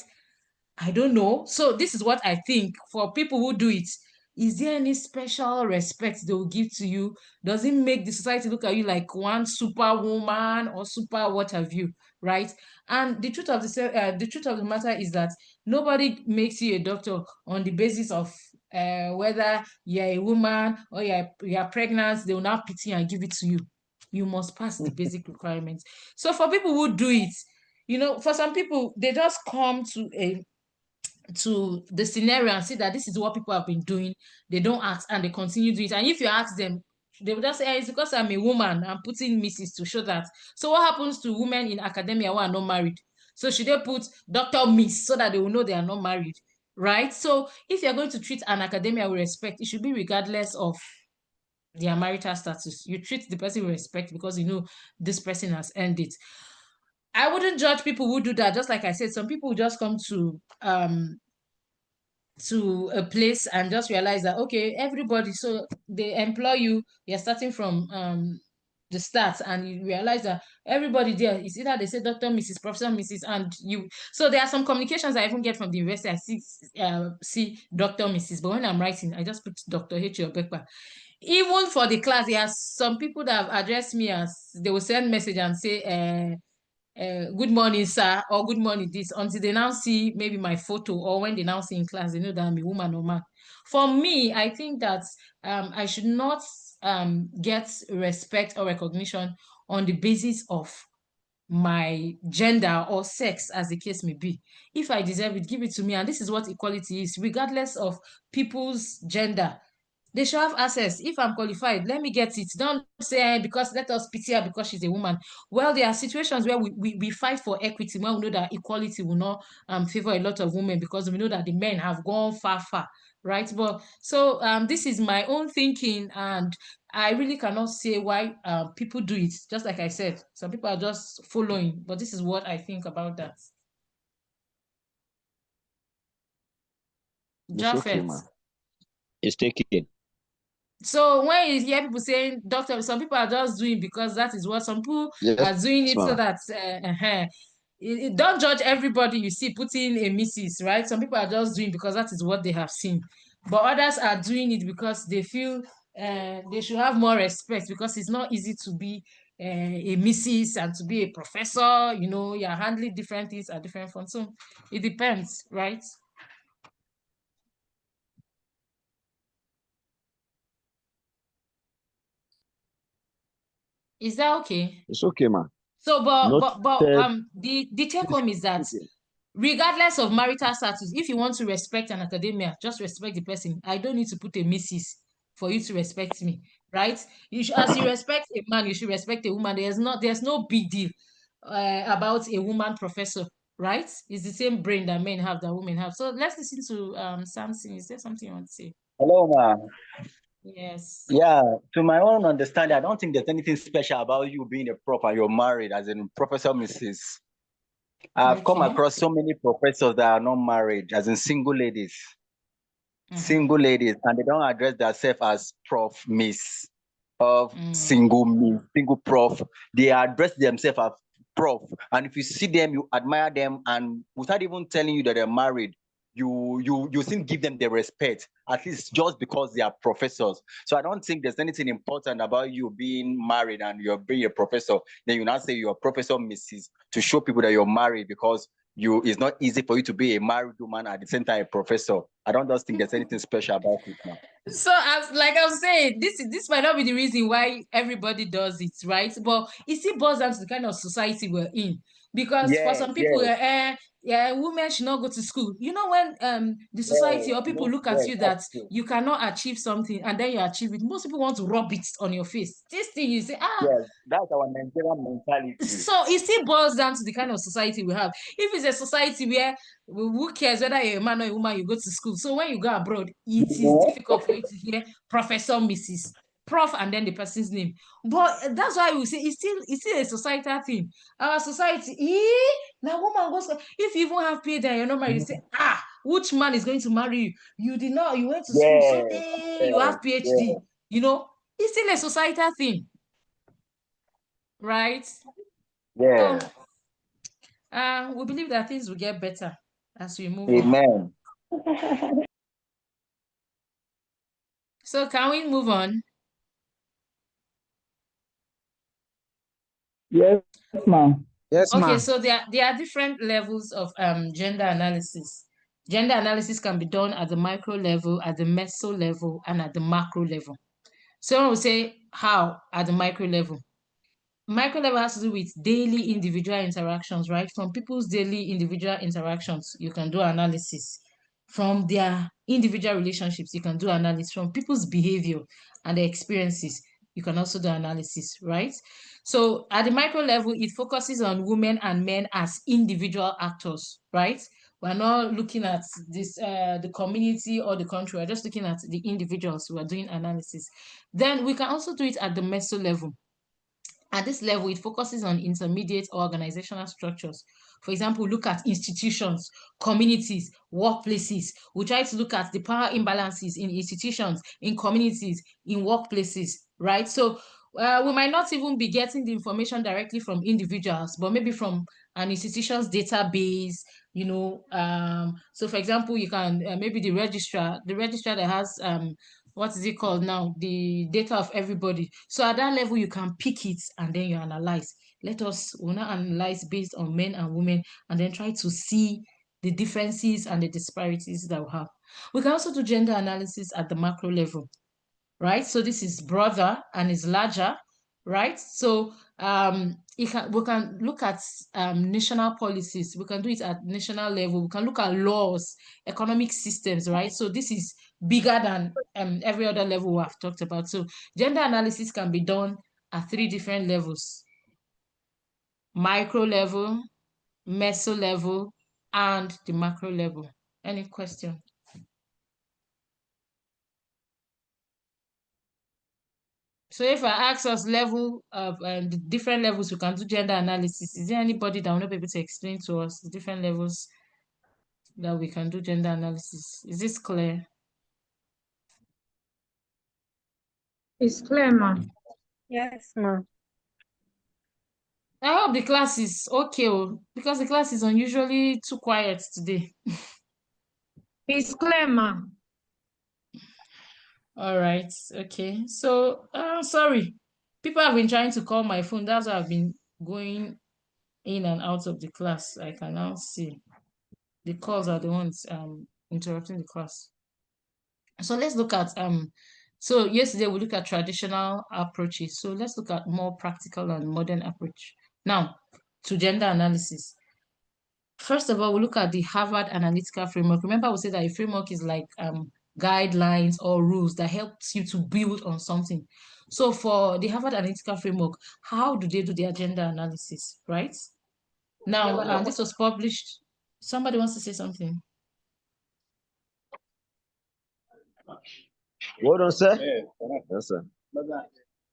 I don't know. So this is what I think for people who do it. Is there any special respect they will give to you? Does it make the society look at you like one superwoman or super what have you, right? And the truth of the matter is that nobody makes you a doctor on the basis of whether you're a woman or you're pregnant, they will now pity you and give it to you. You must pass the basic requirements. So for people who do it, you know, for some people, they just come to the scenario and see that this is what people have been doing. They don't ask and they continue doing it. And if you ask them, they will just say, it's because I'm a woman, I'm putting Mrs. to show that. So what happens to women in academia who are not married? So should they put Dr. Miss so that they will know they are not married? Right? So if you're going to treat an academia with respect, it should be regardless of their marital status. You treat the person with respect because you know this person has earned it. I wouldn't judge people who do that. Just like I said, some people just come to a place and just realize that, okay, everybody, so they employ you, you're starting from the start, and you realize that everybody there is either they say Dr. Mrs. Professor Mrs. and you. So there are some communications I even get from the university. I see Dr. Mrs. But when I'm writing, I just put Dr. H. Obekpa. Even for the class, there are some people that have addressed me as, they will send message and say, good morning, sir, or good morning, this, until they now see maybe my photo, or when they now see in class, they know that I'm a woman or man. For me, I think that I should not get respect or recognition on the basis of my gender or sex, as the case may be. If I deserve it, give it to me. And this is what equality is, regardless of people's gender. They should have access. If I'm qualified, let me get it. Don't say because let us pity her because she's a woman. Well, there are situations where we fight for equity when we know that equality will not favor a lot of women, because we know that the men have gone far, right? But so this is my own thinking, and I really cannot say why people do it. Just like I said, some people are just following, but this is what I think about that. It's okay, Japhet. man. It's taken. So when you hear people saying doctor, some people are just doing because that is what some people are doing it so that don't judge everybody you see putting a Mrs. right. Some people are just doing because that is what they have seen, but others are doing it because they feel they should have more respect, because it's not easy to be a Mrs. and to be a professor. You know, you're handling different things at different fronts, so it depends, right? Is that okay? It's okay, man. So, but Noted. the take home is that regardless of marital status, if you want to respect an academia, just respect the person. I don't need to put a Mrs. for you to respect me, right? You should, as you respect a man, you should respect a woman. There's no big deal about a woman professor, right? It's the same brain that men have that women have. So let's listen to Samson. Is there something you want to say? Hello, ma. Yes. Yeah, to my own understanding, I don't think there's anything special about you being a prof and you're married, as in Professor Mrs. I've come across so many professors that are not married, as in single ladies. Single ladies, and they don't address themselves as Prof. Miss of single Miss, single Prof. They address themselves as Prof. And if you see them, you admire them, and without even telling you that they're married, you still give them the respect, at least just because they are professors. So I don't think there's anything important about you being married and you're being a professor. Then you now say you're Professor Mrs. to show people that you're married, because it's not easy for you to be a married woman at the same time a professor. I don't just think there's anything special about it now. So like I was saying, this might not be the reason why everybody does it, right? But it still boils down to the kind of society we're in. Because for some people, women should not go to school. You know, when the society or people look at you that you cannot achieve something and then you achieve it, most people want to rub it on your face. This thing you say, yes, that's our Nigerian mentality. So it still boils down to the kind of society we have. If it's a society where who cares whether you're a man or a woman, you go to school. So when you go abroad, it is difficult for you to hear Professor Mrs. Prof and then the person's name. But that's why we say it's still a societal thing. Our society, now woman goes, if you even have PhD and you're not married, you say, which man is going to marry you? You did not, you went to school, so you have PhD. You know, it's still a societal thing. Right? Yeah. So, we believe that things will get better as we move on. Amen. So can we move on? Yes, ma'am. Yes, ma'am. Okay, so there are different levels of gender analysis. Gender analysis can be done at the micro level, at the meso level, and at the macro level. Someone will say, how at the micro level? Micro level has to do with daily individual interactions, right? From people's daily individual interactions, you can do analysis. From their individual relationships, you can do analysis. From people's behavior and their experiences, you can also do analysis, right? So at the micro level, it focuses on women and men as individual actors, right? We're not looking at this the community or the country. We're just looking at the individuals who are doing analysis. Then we can also do it at the meso level. At this level, it focuses on intermediate organizational structures. For example, look at institutions, communities, workplaces. We try to look at the power imbalances in institutions, in communities, in workplaces, right? So we might not even be getting the information directly from individuals, but maybe from an institution's database, so for example, you can maybe the registrar that has what is it called now? The data of everybody. So at that level, you can pick it and then you analyze. We'll now analyze based on men and women and then try to see the differences and the disparities that we have. We can also do gender analysis at the macro level, right? So this is broader and is larger, right? So we can look at national policies. We can do it at national level. We can look at laws, economic systems, right? So this is bigger than every other level we have talked about. So gender analysis can be done at 3 different levels: micro level, meso level, and the macro level. Any question? So if I ask us level of the different levels we can do gender analysis, is there anybody that will not be able to explain to us the different levels that we can do gender analysis? Is this clear? It's clear, ma'am. Yes, ma'am. I hope the class is okay, because the class is unusually too quiet today. It's clear, ma'am. All right, okay. So, sorry. People have been trying to call my phone. That's why I've been going in and out of the class. I can now see the calls are the ones interrupting the class. So let's look at so yesterday we looked at traditional approaches. So let's look at more practical and modern approach. Now, to gender analysis. First of all, we look at the Harvard Analytical Framework. Remember, we said that a framework is like guidelines or rules that helps you to build on something. So for the Harvard Analytical Framework, how do they do their gender analysis, right? Now, this was published. Somebody wants to say something. What on, sir? Yes, sir.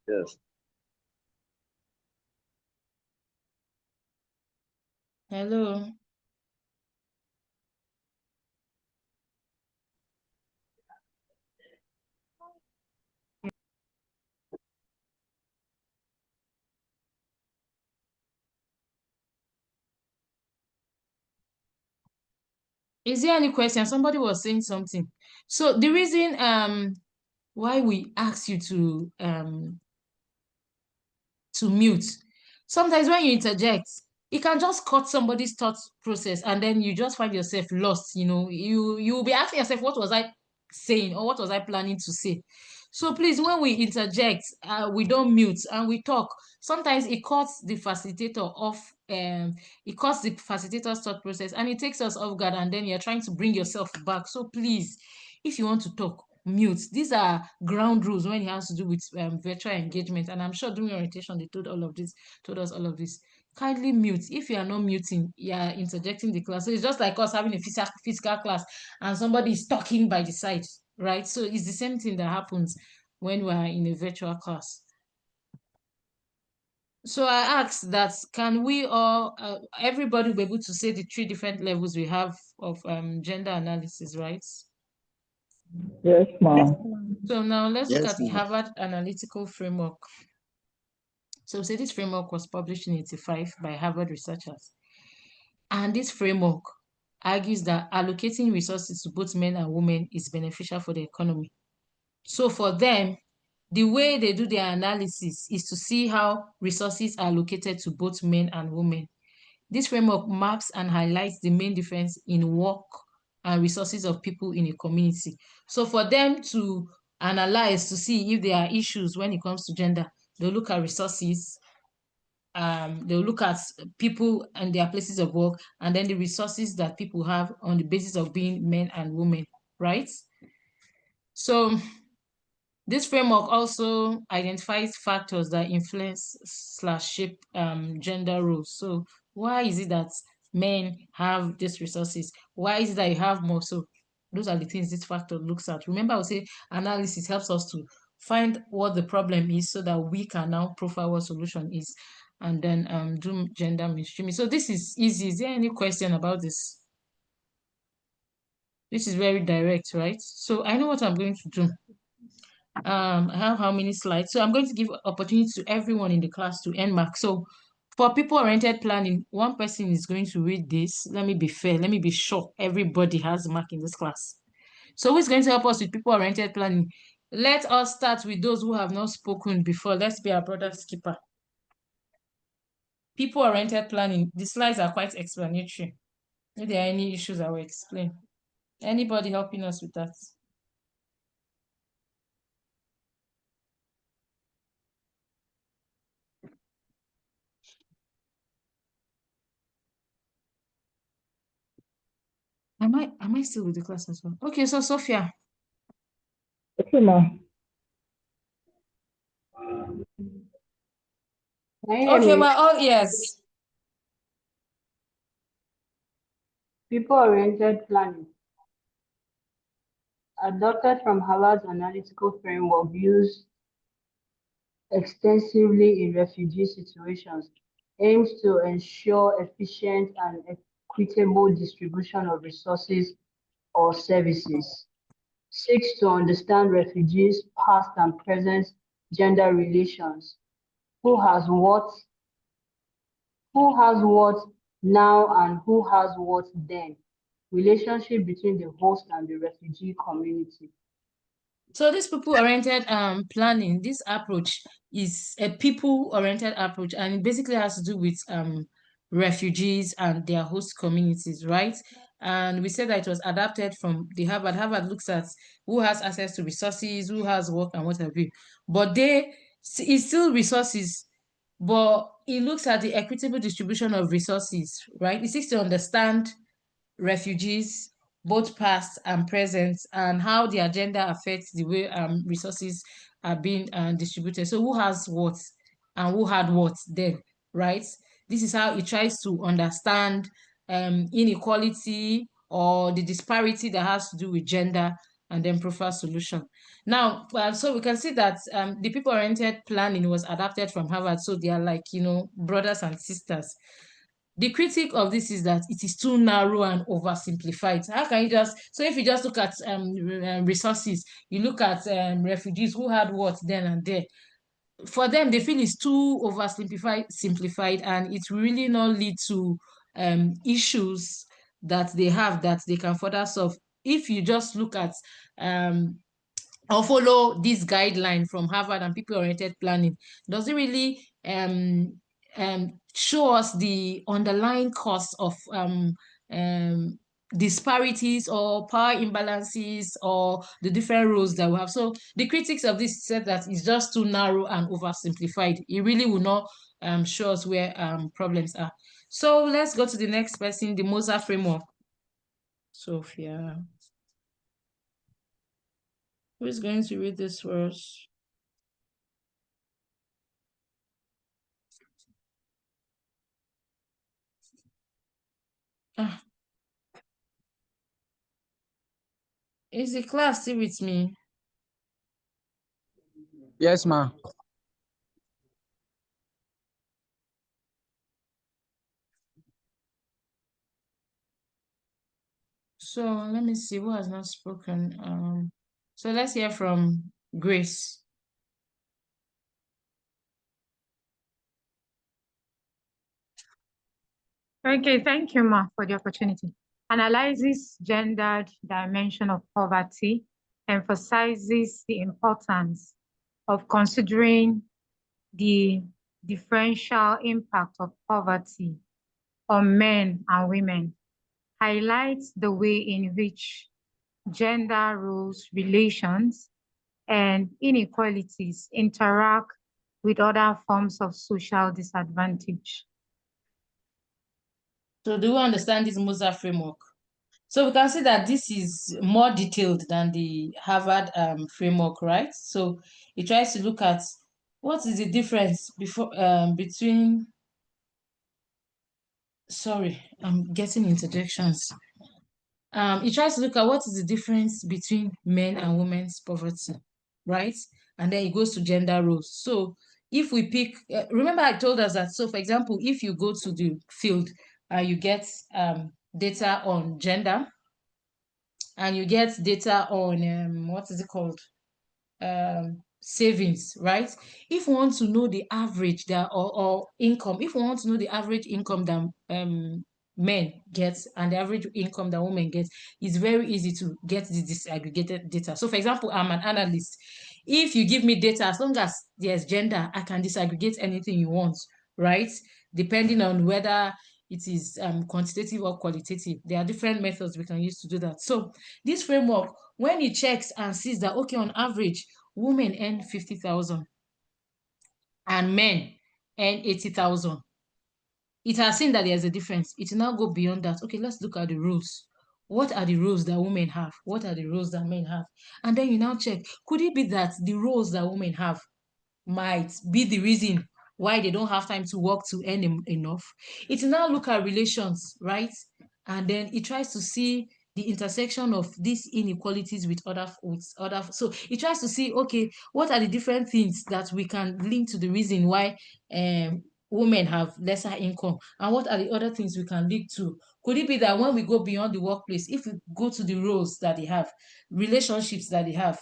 Yes. Hello. Is there any question? Somebody was saying something. So the reason why we ask you to mute, sometimes when you interject, it can just cut somebody's thought process and then you just find yourself lost. You'll be asking yourself, what was I saying or what was I planning to say? So please, when we interject, we don't mute and we talk. Sometimes it cuts the facilitator off, it cuts the facilitator's thought process and it takes us off guard, and then you're trying to bring yourself back. So please, if you want to talk, mute. These are ground rules when it has to do with virtual engagement, and I'm sure during orientation they told us all of this. Kindly mute. If you are not muting, you are interjecting the class. So it's just like us having a physical class and somebody is talking by the side, right? So it's the same thing that happens when we are in a virtual class. So I asked that, can we all, everybody be able to say the 3 different levels we have of gender analysis, right? Yes, ma'am. So now let's look Yes, at the ma'am. Harvard Analytical Framework. So say this framework was published in 1985 by Harvard researchers. And this framework argues that allocating resources to both men and women is beneficial for the economy. So for them, the way they do their analysis is to see how resources are allocated to both men and women. This framework maps and highlights the main difference in work and resources of people in a community. So for them to analyze to see if there are issues when it comes to gender, they'll look at resources, they'll look at people and their places of work, and then the resources that people have on the basis of being men and women, right? So this framework also identifies factors that influence / shape gender roles. So why is it that men have these resources? Why is it that you have more? So those are the things this factor looks at. Remember, I would say analysis helps us to find what the problem is so that we can now profile what solution is, and then do gender mainstreaming. So this is easy. Is there any question about this? This is very direct, right? So I know what I'm going to do. I have how many slides? So I'm going to give opportunity to everyone in the class to end mark. So for people-oriented planning, one person is going to read this. Let me be fair. Let me be sure everybody has mark in this class. So who's going to help us with people-oriented planning? Let us start with those who have not spoken before. Let's be our brother's keeper. People-oriented planning. The slides are quite explanatory. If there are any issues, I will explain. Anybody helping us with that? Am I still with the class as well? Okay, so Sophia. Okay, ma. Okay, well, all yes. People-oriented planning, adopted from Harvard's analytical framework used extensively in refugee situations, aims to ensure efficient and equitable distribution of resources or services, seeks to understand refugees' past and present gender relations, who has what now and who has what then, relationship between the host and the refugee community. So this people-oriented planning, this approach is a people-oriented approach, and it basically has to do with refugees and their host communities, right? And we said that it was adapted from the Harvard. Harvard looks at who has access to resources, who has work, and what have you. But it's still resources, but it looks at the equitable distribution of resources, right? It seeks to understand refugees, both past and present, and how the agenda affects the way resources are being distributed. So who has what and who had what then, right? This is how it tries to understand inequality or the disparity that has to do with gender, and then profile solution. Now, so we can see that the people-oriented planning was adapted from Harvard, so they are like, brothers and sisters. The critique of this is that it is too narrow and oversimplified. How can you so if you just look at resources, you look at refugees who had what then and there, for them, they feel it's too simplified, and it will really not lead to issues that they have that they can further solve. If you just look at or follow this guideline from Harvard and people-oriented planning, does it really show us the underlying cost of disparities or power imbalances or the different roles that we have? So the critics of this said that it's just too narrow and oversimplified. It really will not show us where problems are. So let's go to the next person, the Moser framework. Sophia. Who is going to read this for us? Is the class still with me? Yes, ma'am. So let me see who has not spoken. So let's hear from Grace. Okay, thank you, Ma, for the opportunity. Analyzes gendered dimension of poverty, emphasizes the importance of considering the differential impact of poverty on men and women, highlights the way in which gender roles, relations, and inequalities interact with other forms of social disadvantage. So do you understand this Moser framework? So we can see that this is more detailed than the Harvard framework, right? So it tries to look at what is the difference between, sorry, I'm getting interjections. It tries to look at what is the difference between men and women's poverty, right? And then it goes to gender roles. So if we pick, remember I told us that, so for example, if you go to the field and you get data on gender, and you get data on what is it called? Savings, right? If we want to know the average that or income, if we want to know the average income that men get and the average income that women get, it's very easy to get the disaggregated data. So for example, I'm an analyst. If you give me data, as long as there's gender, I can disaggregate anything you want, right? Depending on whether it is quantitative or qualitative. There are different methods we can use to do that. So this framework, when it checks and sees that, okay, on average, women earn 50,000 and men earn 80,000, it has seen that there's a difference. It will now go beyond that. Okay, let's look at the rules. What are the roles that women have? What are the roles that men have? And then you now check, could it be that the roles that women have might be the reason why they don't have time to work to earn enough? It will now look at relations, right? And then it tries to see the intersection of these inequalities with other. So it tries to see, okay, what are the different things that we can link to the reason why women have lesser income, and what are the other things we can link to? Could it be that when we go beyond the workplace, if we go to the roles that they have, relationships that they have,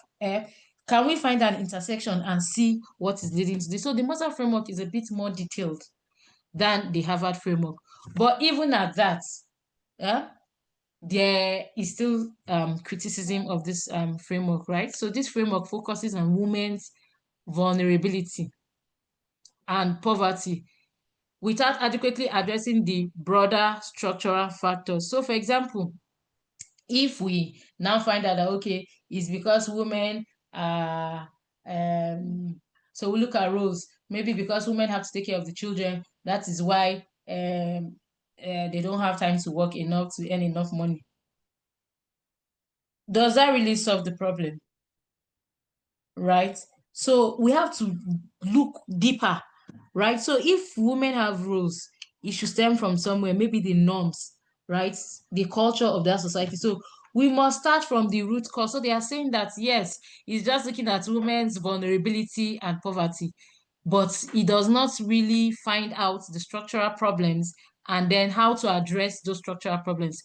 can we find an intersection and see what is leading to this? So the Moser framework is a bit more detailed than the Harvard framework. But even at that, there is still criticism of this framework, right? So this framework focuses on women's vulnerability and poverty without adequately addressing the broader structural factors. So for example, if we now find out that, okay, it's because women are, so we look at roles, maybe because women have to take care of the children, that is why they don't have time to work enough to earn enough money. Does that really solve the problem? Right? So we have to look deeper, right? So if women have roles, it should stem from somewhere, maybe the norms, right? The culture of that society. So we must start from the root cause. So they are saying that, yes, it's just looking at women's vulnerability and poverty, but it does not really find out the structural problems and then how to address those structural problems.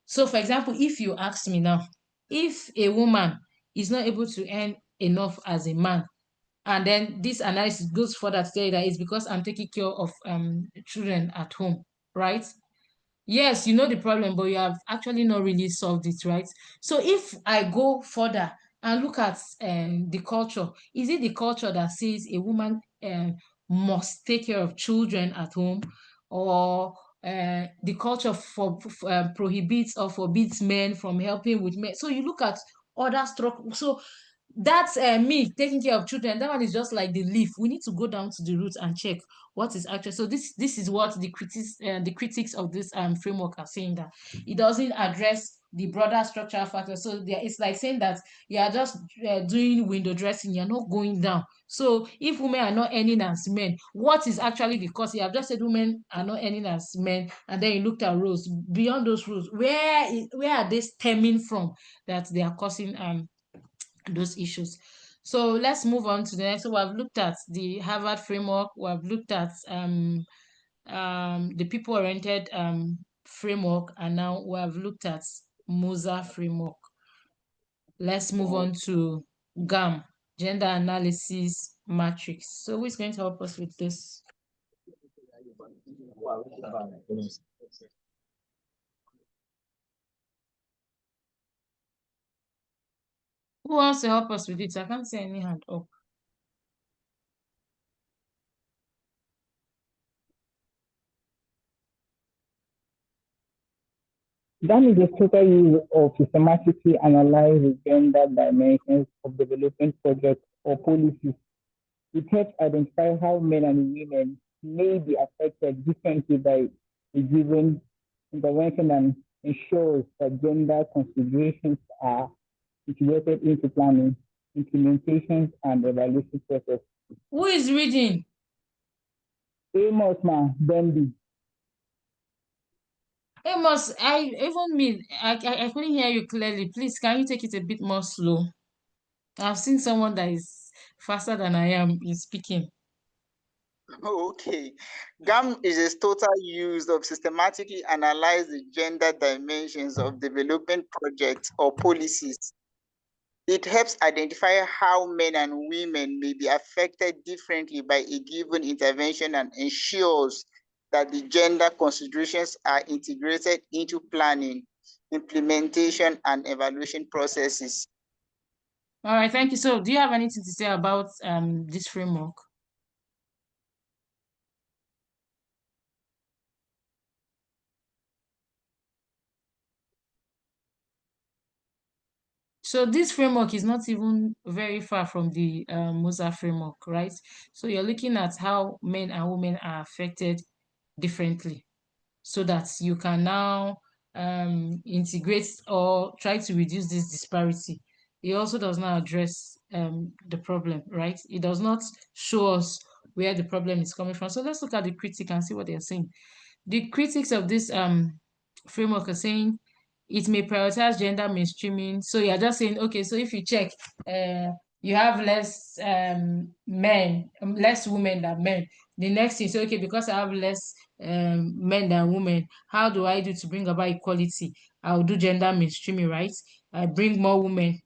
So for example, if you ask me now, if a woman is not able to earn enough as a man, and then this analysis goes further to say that it's because I'm taking care of children at home, right? Yes, you know the problem, but you have actually not really solved it, right? So if I go further and look at the culture, is it the culture that says a woman must take care of children at home, or the culture prohibits or forbids men from helping with men? So you look at other structure. So that's me taking care of children. That one is just like the leaf. We need to go down to the roots and check what is actually. So this is what the critics of this framework are saying, that it doesn't address the broader structural factors. So it's like saying that you are just doing window dressing. You're not going down. So if women are not earning as men, what is actually the cause? You have just said women are not earning as men, and then you looked at rules. Beyond those rules, where are they stemming from that they are causing those issues? So let's move on to the next. So we've looked at the Harvard framework. We've looked at the people-oriented framework, and now we have looked at Moser framework. Let's move on to GAM, Gender Analysis Matrix. So who's going to help us with this? Who wants to help us with it? I can't see any hand up. GAM is a total use of systematically analyze the gender dimensions of development projects or policies. It helps identify how men and women may be affected differently by a given intervention and ensures that gender considerations are integrated into planning, implementations, and evaluation process. Who is reading? Amos Bendy. Amos, I couldn't hear you clearly. Please, can you take it a bit more slow? I've seen someone that is faster than I am in speaking. Okay. GAM is a total use of systematically analyze the gender dimensions of development projects or policies. It helps identify how men and women may be affected differently by a given intervention and ensures that the gender considerations are integrated into planning, implementation, and evaluation processes. All right, thank you. So do you have anything to say about this framework? So this framework is not even very far from the Moser framework, right? So you're looking at how men and women are affected differently so that you can now integrate or try to reduce this disparity. It also does not address the problem, right? It does not show us where the problem is coming from. So let's look at the critic and see what they're saying. The critics of this framework are saying it may prioritize gender mainstreaming. So you're just saying, okay, so if you check, you have less less women than men. The next thing, so okay, because I have less men than women, how do I do to bring about equality? I'll do gender mainstreaming, right? I bring more women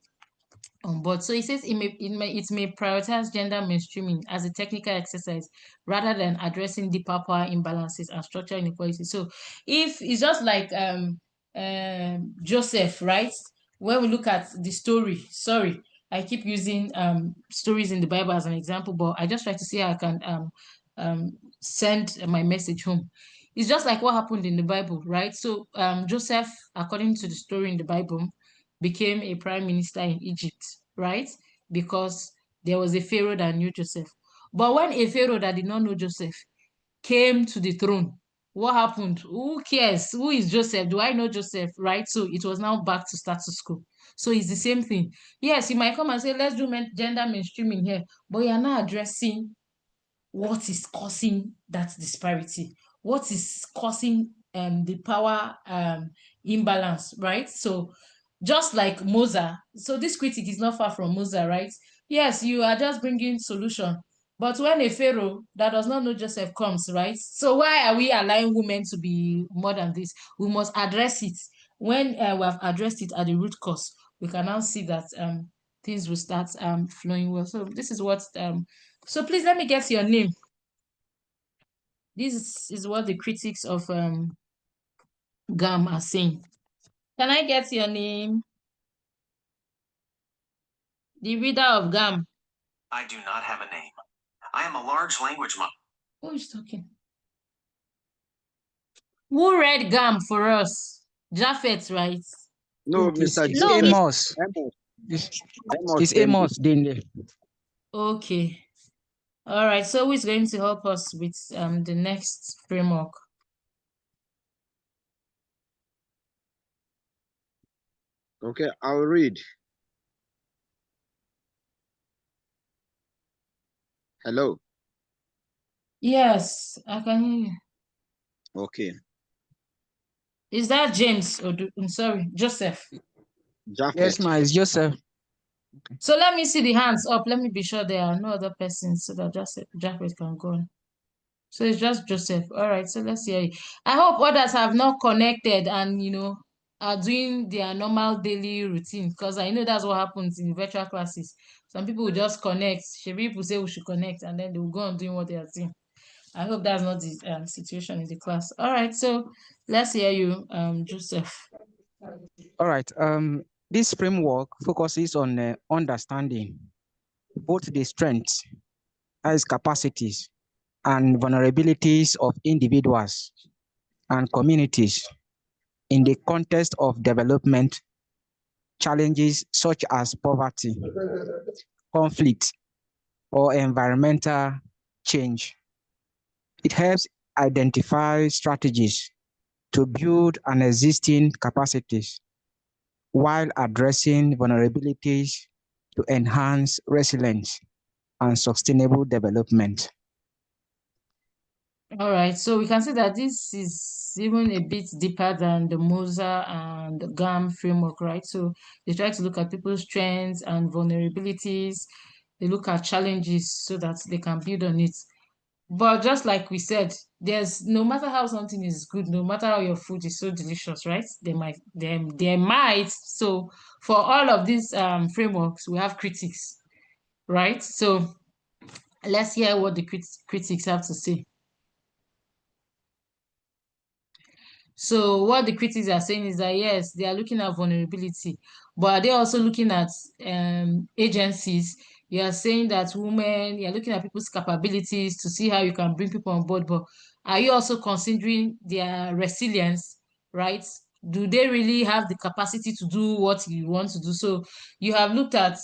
on board. So it says it may prioritize gender mainstreaming as a technical exercise rather than addressing deeper power imbalances and structural inequality. So if it's just like Joseph, right? When we look at the story, sorry, I keep using stories in the Bible as an example, but I just try to see how I can send my message home. It's just like what happened in the Bible, right? So Joseph, according to the story in the Bible, became a prime minister in Egypt, right? Because there was a Pharaoh that knew Joseph. But when a Pharaoh that did not know Joseph came to the throne, what happened? Who cares? Who is Joseph? Do I know Joseph? Right? So it was now back to status quo. So it's the same thing. Yes, you might come and say, let's do gender mainstreaming here, but you're not addressing what is causing that disparity, what is causing the power imbalance, right? So just like Moser, so this critic is not far from Moser, right? Yes, you are just bringing solution, but when a Pharaoh that does not know Joseph comes, right? So why are we allowing women to be more than this? We must address it. When we have addressed it at the root cause, we can now see that things will start flowing well. So this is what so please let me get your name. This is what the critics of GAM are saying. Can I get your name? The reader of GAM. I do not have a name. I am a large language model. Who is talking? Who read GAM for us? Japhet, right? No, It's Mr. Amos. It's Amos Dinde. Okay. All right. So who is going to help us with the next framework? Okay, I'll read. Hello. Yes, I can hear you. Okay. Is that James? Or I'm sorry, Joseph. Yes, ma, it's Joseph. So let me see the hands up. Let me be sure there are no other persons so that Japhet can go on. So it's just Joseph. All right, so let's hear it. I hope others have not connected and, are doing their normal daily routine, because I know that's what happens in virtual classes. Some people will just connect. People say we should connect and then they will go on doing what they are doing. I hope that's not the situation in the class. All right, so let's hear you, Joseph. All right. This framework focuses on understanding both the strengths, as capacities, and vulnerabilities of individuals and communities in the context of development challenges such as poverty, conflict, or environmental change. It helps identify strategies to build an existing capacities while addressing vulnerabilities to enhance resilience and sustainable development. All right, so we can see that this is even a bit deeper than the MOSA and the GAM framework, right? So they try to look at people's strengths and vulnerabilities. They look at challenges so that they can build on it. But just like we said, there's no matter how something is good, no matter how your food is so delicious, right? They might. So for all of these frameworks, we have critics, right? So let's hear what the critics have to say. So what the critics are saying is that yes, they are looking at vulnerability, but are they also looking at agencies? You are saying that women, you're looking at people's capabilities to see how you can bring people on board, but are you also considering their resilience, right? Do they really have the capacity to do what you want to do? So you have looked at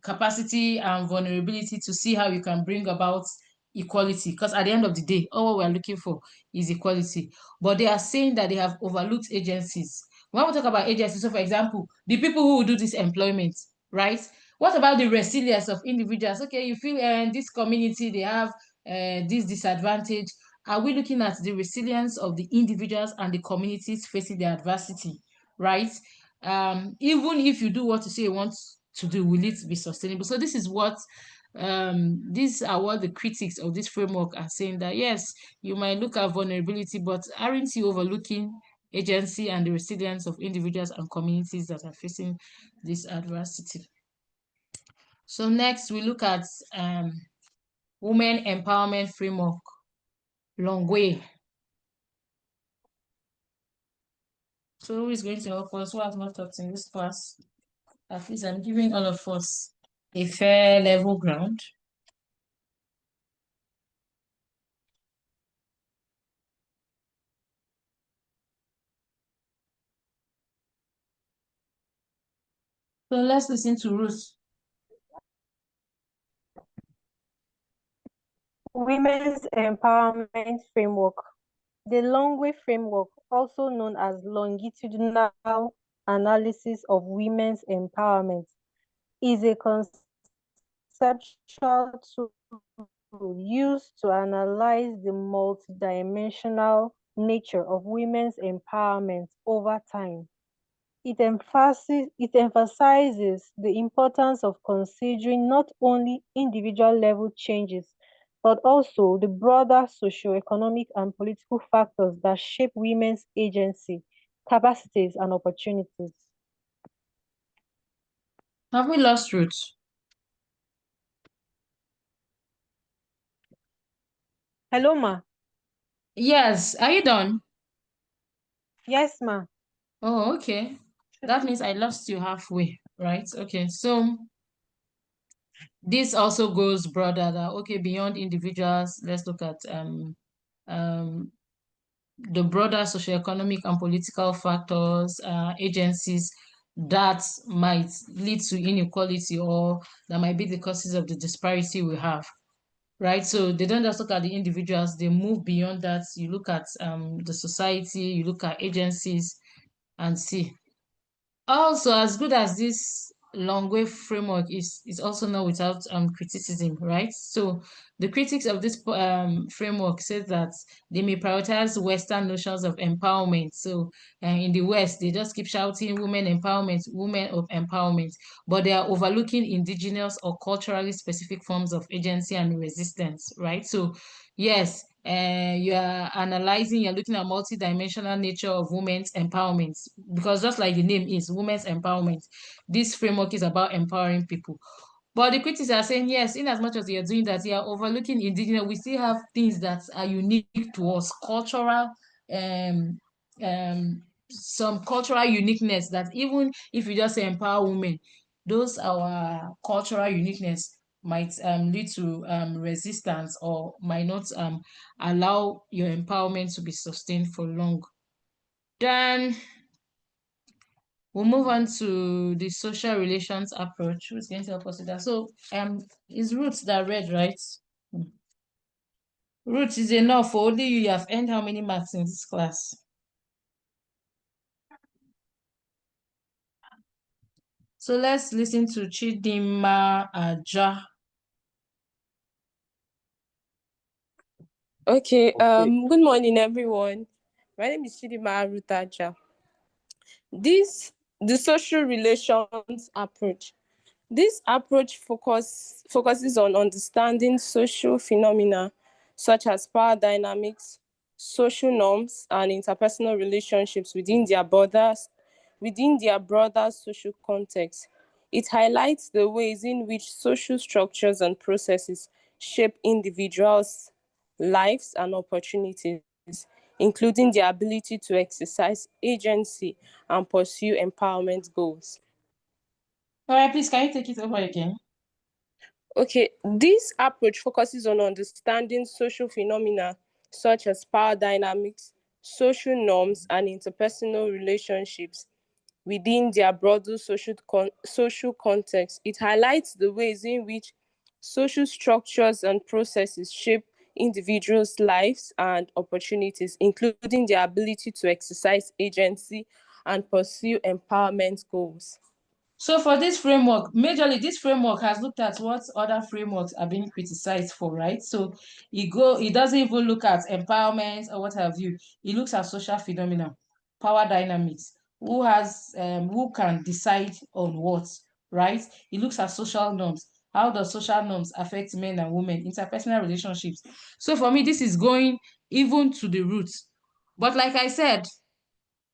capacity and vulnerability to see how you can bring about equality, because at the end of the day, all we're looking for is equality. But they are saying that they have overlooked agencies. When we talk about agencies, so for example, the people who will do this employment, right? What about the resilience of individuals? Okay, you feel in this community they have this disadvantage. Are we looking at the resilience of the individuals and the communities facing the adversity, right? Even if you do what you say you want to do, will it be sustainable? So this is what these are what the critics of this framework are saying, that yes, you might look at vulnerability, but aren't you overlooking agency and the resilience of individuals and communities that are facing this adversity? So next we look at women empowerment framework, Longway. So who is going to help us? Who has not talked in this class? At least I'm giving all of us a fair level ground. So let's listen to Ruth. Women's Empowerment Framework. The Longway Framework, also known as Longitudinal Analysis of Women's Empowerment, is a conceptual tool used to analyze the multidimensional nature of women's empowerment over time. It emphasizes the importance of considering not only individual level changes, but also the broader socioeconomic and political factors that shape women's agency, capacities, and opportunities. Have we lost Ruth? Hello, ma. Yes, are you done? Yes, ma. Oh, okay. That means I lost you halfway, right? Okay, so this also goes broader that, okay, beyond individuals, let's look at the broader socioeconomic and political factors, agencies that might lead to inequality or that might be the causes of the disparity we have, right? So they don't just look at the individuals, they move beyond that. You look at the society, you look at agencies and see. Also, as good as this Longway framework is also not without criticism, right? So the critics of this framework said that they may prioritize Western notions of empowerment. So in the West, they just keep shouting women empowerment, women of empowerment, but they are overlooking indigenous or culturally specific forms of agency and resistance, right? So yes, you are analyzing, you're looking at multidimensional nature of women's empowerment, because just like the name is, women's empowerment, this framework is about empowering people. But the critics are saying, yes, in as much as you're doing that, you're overlooking indigenous, we still have things that are unique to us, cultural, some cultural uniqueness that even if you just say empower women, those our cultural uniqueness might lead to resistance or might not allow your empowerment to be sustained for long. Then We'll move on to the social relations approach. Who's going to help us with that? So, is Ruth that read, right? Ruth, is enough for only you. You have earned how many marks in this class? So let's listen to Chidima Aja. Okay, good morning, everyone. My name is Chidima Arutaja. The social relations approach. This approach focuses on understanding social phenomena such as power dynamics, social norms, and interpersonal relationships within their broader social context. It highlights the ways in which social structures and processes shape individuals' lives and opportunities, including their ability to exercise agency and pursue empowerment goals. All right, please, can you take it over again? Okay, this approach focuses on understanding social phenomena such as power dynamics, social norms, and interpersonal relationships within their broader social context. It highlights the ways in which social structures and processes shape individuals' lives and opportunities, including their ability to exercise agency and pursue empowerment goals. So for this framework, majorly this framework has looked at what other frameworks are being criticized for, right? So it doesn't even look at empowerment or what have you. It looks at social phenomena, power dynamics, who can decide on what, right? It looks at social norms. How does social norms affect men and women, interpersonal relationships? So for me, this is going even to the roots. But like I said,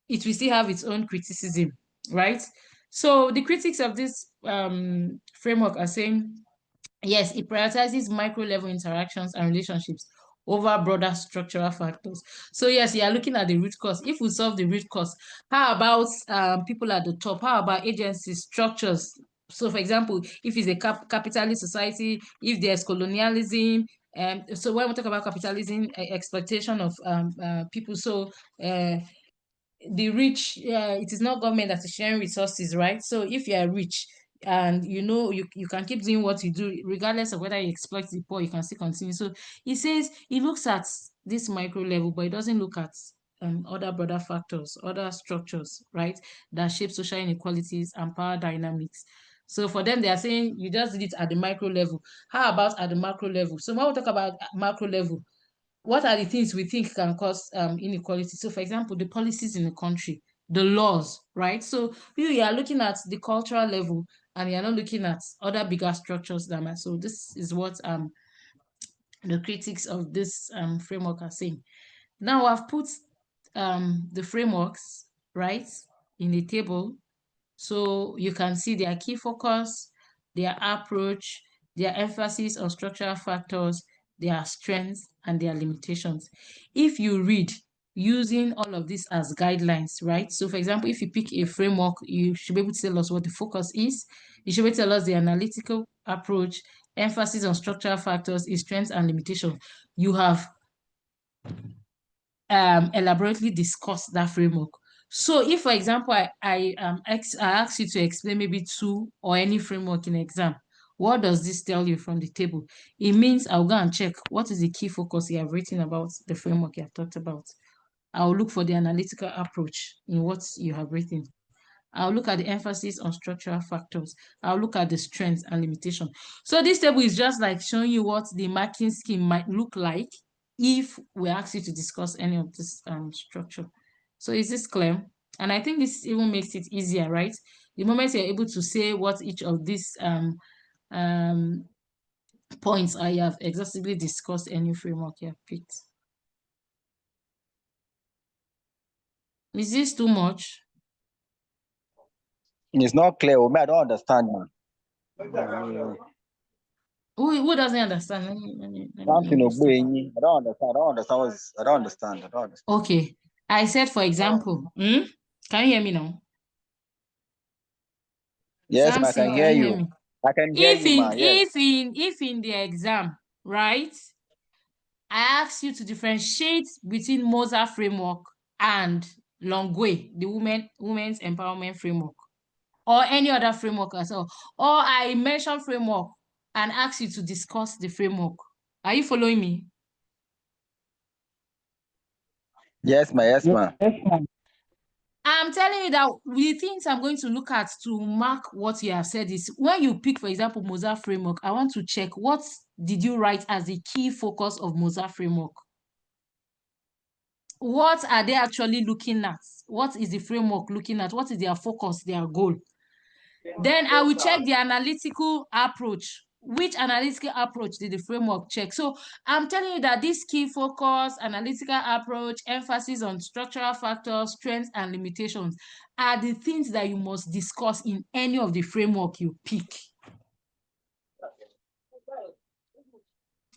it will still have its own criticism, right? So the critics of this framework are saying, yes, it prioritizes micro-level interactions and relationships over broader structural factors. So yes, you are looking at the root cause. If we solve the root cause, how about people at the top? How about agencies, structures? So for example, if it's a capitalist society, if there's colonialism, so when we talk about capitalism, exploitation of people, so the rich, it is not government that is sharing resources, right? So if you are rich and you can keep doing what you do, regardless of whether you exploit the poor, you can still continue. So it says it looks at this micro level, but it doesn't look at other broader factors, other structures, right, that shape social inequalities and power dynamics. So for them, they are saying you just did it at the micro level. How about at the macro level? So when we talk about macro level, what are the things we think can cause inequality? So, for example, the policies in the country, the laws, right? So you are looking at the cultural level, and you're not looking at other bigger structures than that. So this is what the critics of this framework are saying. Now I've put the frameworks, right, in the table, so you can see their key focus, their approach, their emphasis on structural factors, their strengths, and their limitations. If you read using all of this as guidelines, right? So for example, if you pick a framework, you should be able to tell us what the focus is. You should be able to tell us the analytical approach, emphasis on structural factors, its strengths and limitations. You have elaborately discussed that framework. So if, for example, I ask you to explain maybe two or any framework in exam, what does this tell you from the table? It means I'll go and check what is the key focus you have written about the framework you have talked about. I'll look for the analytical approach in what you have written. I'll look at the emphasis on structural factors. I'll look at the strengths and limitation. So this table is just like showing you what the marking scheme might look like if we ask you to discuss any of this structure. So is this clear? And I think this even makes it easier, right? The moment you're able to say what each of these points are, you have exhaustively discussed any framework you have picked. Is this too much? It's not clear. I don't understand, man. Who doesn't understand? Let me I don't understand. I don't understand. Okay. I said, for example, can you hear me now? Yes, Samson, I can hear you. me? I can hear you, ma. Yes. If in the exam, right, I ask you to differentiate between Moser framework and Longway, the women's empowerment framework, or any other framework as well. Or I mention framework and ask you to discuss the framework. Are you following me? Yes, ma. Yes, ma. Yes, ma'am. I'm telling you that the things I'm going to look at to mark what you have said is when you pick, for example, Mozart framework, I want to check what did you write as the key focus of Mozart framework? What are they actually looking at? What is the framework looking at? What is their focus, their goal? Then I will check the analytical approach. Which analytical approach did the framework check? So I'm telling you that this key focus, analytical approach, emphasis on structural factors, strengths, and limitations are the things that you must discuss in any of the framework you pick. Is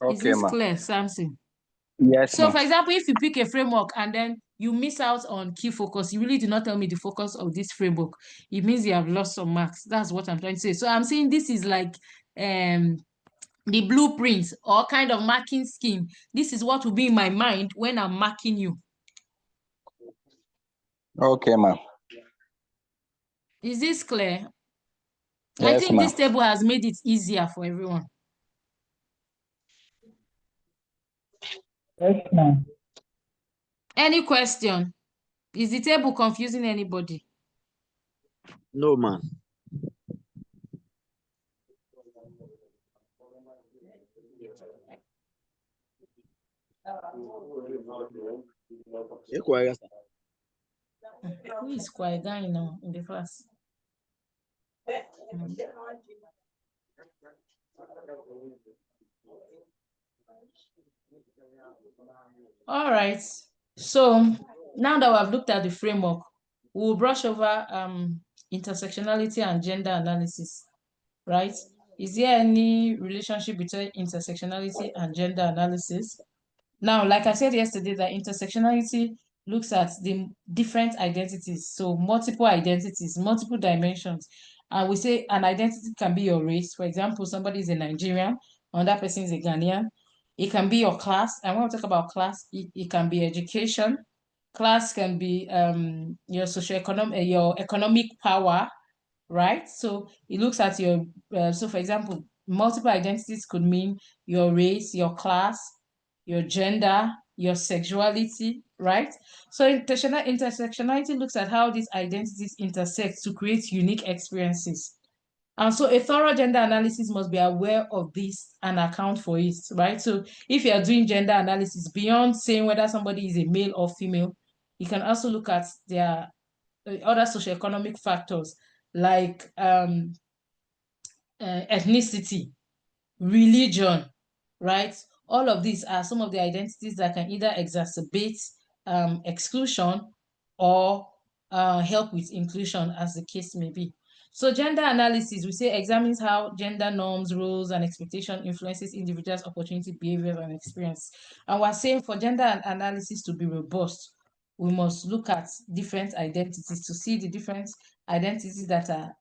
Okay, this ma. clear, Samson? Yes, So, ma. for example, if you pick a framework and then you miss out on key focus, you really did not tell me the focus of this framework, it means you have lost some marks. That's what I'm trying to say. So I'm saying this is like the blueprint or kind of marking scheme. This is what will be in my mind when I'm marking you. Okay, ma. Is this clear? Yes, I think ma. this table has made it easier for everyone. Yes, ma'am. Any question? Is the table confusing anybody? No, man. Who is quiet guy now in the class? All right. So now that we've looked at the framework, we'll brush over intersectionality and gender analysis, right? Is there any relationship between intersectionality and gender analysis? Now, like I said yesterday, that intersectionality looks at the different identities, so multiple identities, multiple dimensions. And we say an identity can be your race. For example, somebody is a Nigerian, another person is a Ghanaian. It can be your class. And when we talk about class, it can be education. Class can be your socioeconomic, your economic power, right? So it looks at your, so for example, multiple identities could mean your race, your class, your gender, your sexuality, right? So intersectionality looks at how these identities intersect to create unique experiences. And so a thorough gender analysis must be aware of this and account for it, right? So if you are doing gender analysis beyond saying whether somebody is a male or female, you can also look at their other socioeconomic factors like ethnicity, religion, right? All of these are some of the identities that can either exacerbate exclusion or help with inclusion, as the case may be. So gender analysis, we say, examines how gender norms, roles, and expectation influences individuals' opportunity, behavior, and experience. And we're saying for gender analysis to be robust, we must look at different identities to see the different identities that are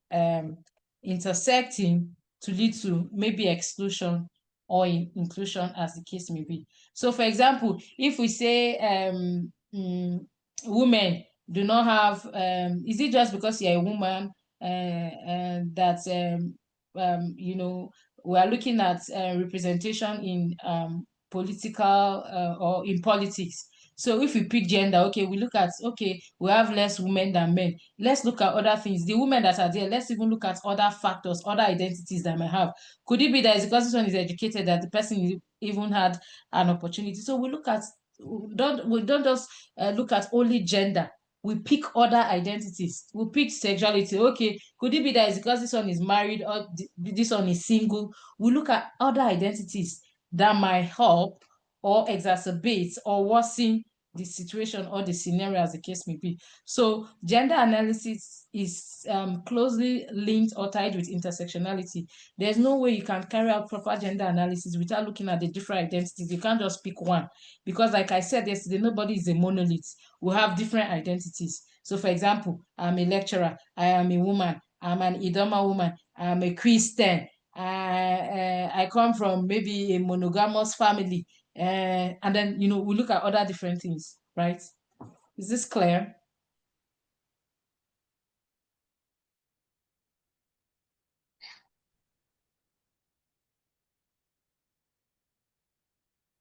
intersecting to lead to maybe exclusion or inclusion, as the case may be. So, for example, if we say women do not have, is it just because you're a woman that you know, we are looking at representation in political or in politics? So if we pick gender, okay, we look at, okay, we have less women than men. Let's look at other things. The women that are there, let's even look at other factors, other identities that may have. Could it be that it's because this one is educated that the person even had an opportunity? So we look at, we don't just look at only gender. We pick other identities. We pick sexuality. Okay, could it be that it's because this one is married or this one is single? We look at other identities that might help or exacerbate or worsen the situation or the scenario, as the case may be. So gender analysis is closely linked or tied with intersectionality. There's no way you can carry out proper gender analysis without looking at the different identities. You can't just pick one, because like I said yesterday, nobody is a monolith. We have different identities. So for example, I'm a lecturer, I am a woman, I'm an Idoma woman, I'm a Christian, I come from maybe a monogamous family, and then, you know, we look at other different things, right? Is this clear?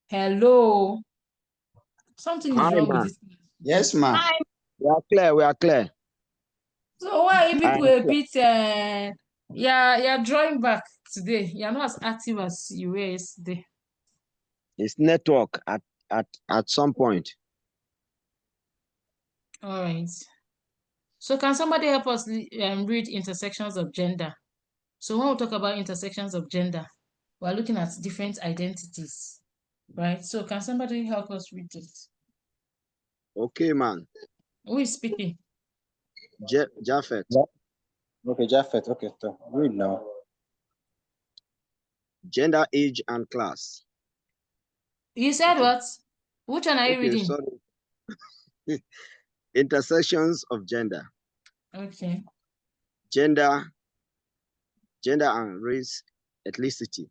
Hello. Something is Hi, wrong with man. this. Yes, ma. Hi. We are clear. We are clear. So why you I people am a clear. bit you're drawing back today. You're not as active as you were yesterday. It's network at some point. All right. So can somebody help us read intersections of gender? So when we talk about intersections of gender, we're looking at different identities, right? So can somebody help us read this? Okay, man. Who is speaking? Japhet. Okay, Japhet. Okay, so read now. Gender, age, and class. You said what? Which one are you Okay, reading? sorry. Intersections of gender. Okay. Gender and race ethnicity.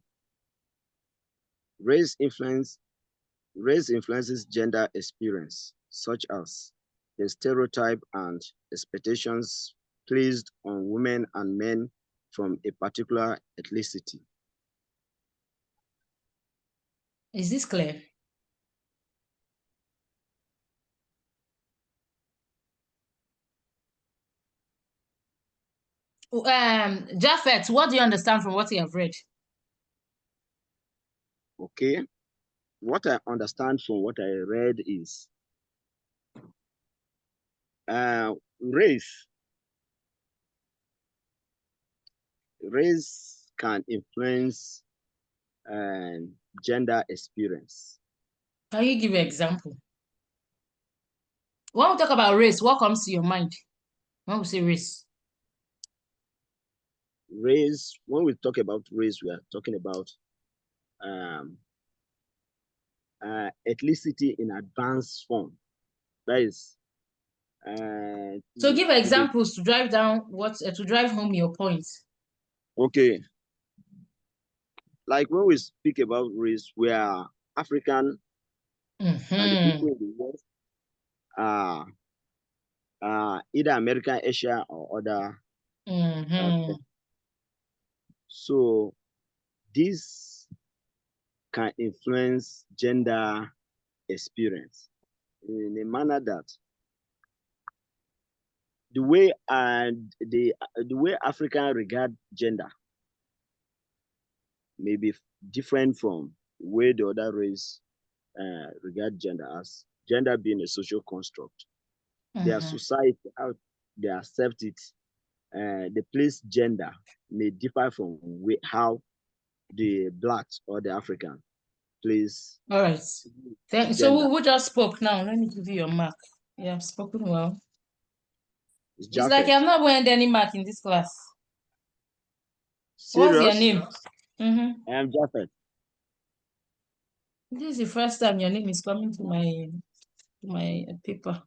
Race influences gender experience, such as the stereotype and expectations placed on women and men from a particular ethnicity. Is this clear? Japhet, what do you understand from what you have read? Okay. What I understand from what I read is race can influence gender experience. Can you give an example? When we talk about race, what comes to your mind when we say race? Race, when we talk about race, we are talking about ethnicity in advanced form. That is. So give examples to drive home your point. Okay. Like when we speak about race, we are African, and the people in the West are either American, Asia, or other. So this can influence gender experience in a manner that the way African regard gender may be different from the way the other race regard gender, as gender being a social construct. Their society, how they accept it, the place gender may differ from how the blacks or the African place. All right. So who just spoke now? Let me give you your mark. You have spoken well. It's like you have not earned any mark in this class. Serious? What's your name? I am Japhet. This is the first time your name is coming to my paper.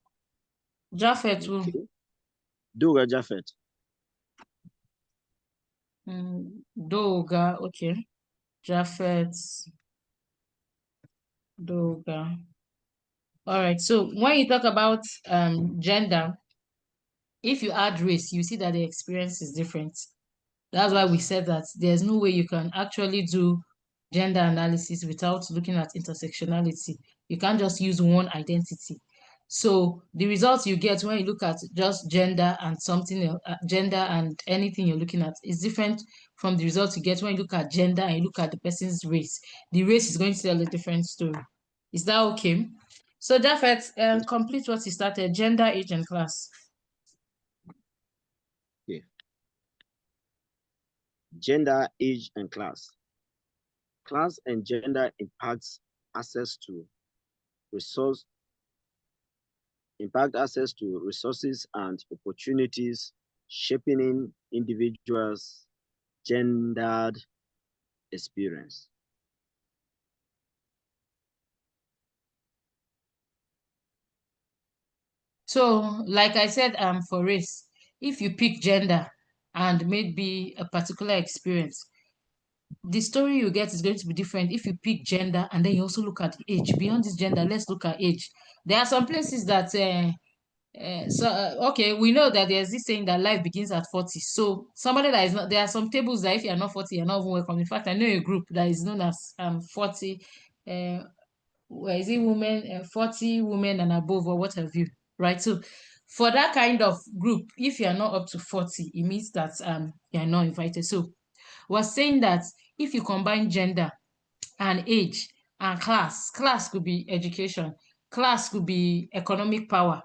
Japhet. Okay. Doga Japhet. Doga, okay. Japhet. Doga. All right. So when you talk about gender, if you add race, you see that the experience is different. That's why we said that there's no way you can actually do gender analysis without looking at intersectionality. You can't just use one identity. So the results you get when you look at just gender and gender and anything you're looking at is different from the results you get when you look at gender and you look at the person's race. The race is going to tell a different story. Is that okay? So Japhet, complete what you started, gender, age, and class. Okay. Gender, age, and class. Class and gender impacts access to resources and opportunities, shaping individuals' gendered experience. So, like I said, for race, if you pick gender and maybe a particular experience, the story you get is going to be different if you pick gender and then you also look at age. Beyond this gender, let's look at age. There are some places that okay, we know that there's this saying that life begins at 40. So somebody that is not, there are some tables that if you're not 40, you're not even welcome. In fact, I know a group that is known as 40 is it women, 40 women and above, or what have you, right? So for that kind of group, if you are not up to 40, it means that you are not invited. So we're saying that if you combine gender and age and class could be education, class could be economic power,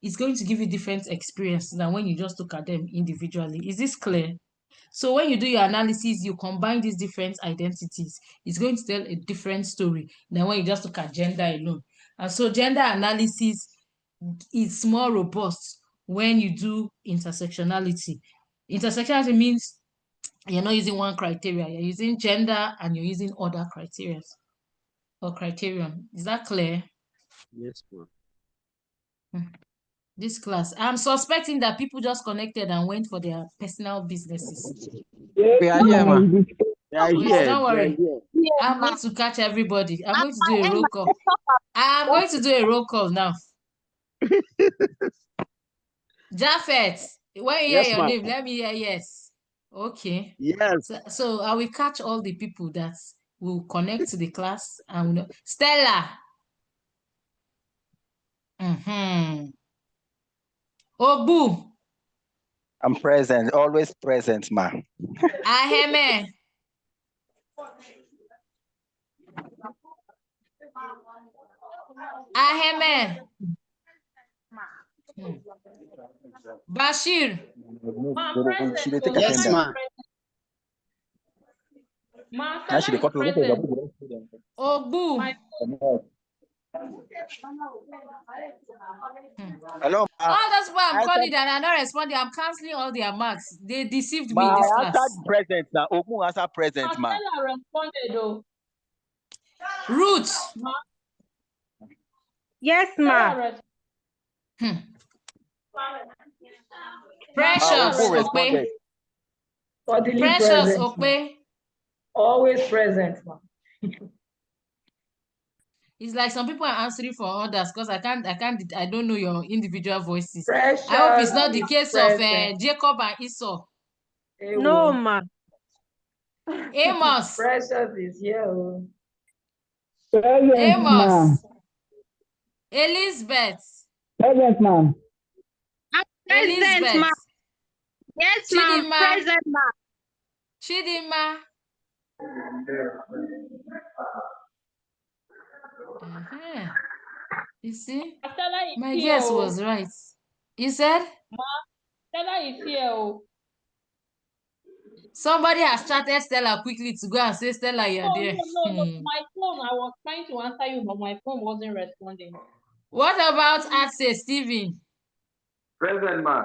it's going to give you different experience than when you just look at them individually. Is this clear? So when you do your analysis, you combine these different identities, it's going to tell a different story than when you just look at gender alone. And so gender analysis is more robust when you do intersectionality. Intersectionality means you're not using one criteria, you're using gender and you're using other criteria or criterion. Is that clear? Yes, ma'am. This class, I'm suspecting that people just connected and went for their personal businesses. We are here, ma. They are Wait, here. don't They are worry. here. I'm going to catch everybody. I'm going to do a roll call. I'm going to do a roll call now. Japheth, when you hear Yes, your ma'am. name, let me hear yes. Okay. Yes. So I will catch all the people that will connect to the class. And Stella. Obu. I'm present, always present, ma. Aheme. Aheme. Bashir. Yes, ma'am. Obu. Hello, ma. All those people I'm I calling said- and I'm not responding, I'm canceling all their marks. They deceived me Ma, in this I class. answered present now. Ogun answer present, ma. Stella responded though. Ruth. Yes, ma. Precious Ogun Okpe. responded. Totally Precious present. Okpe. Always present, ma'am. It's like some people are answering for others because I don't know your individual voices. Precious I hope it's not the is case present. of Jacob and Esau. No, ma. Amos. Precious is here. Oh. Present, ma'am. Amos. Elizabeth. Present, ma'am. Present, Elizabeth. ma'am. Yes, ma'am. Chidima. Present, ma'am. Chidima. You see, Stella is my here. guess was right. You said? Ma, Stella is here. Oh. Somebody has chatted Stella quickly to go and say, Stella, you're No, there. My phone, I was trying to answer you, but my phone wasn't responding. What about Atse Stephen? Present, ma.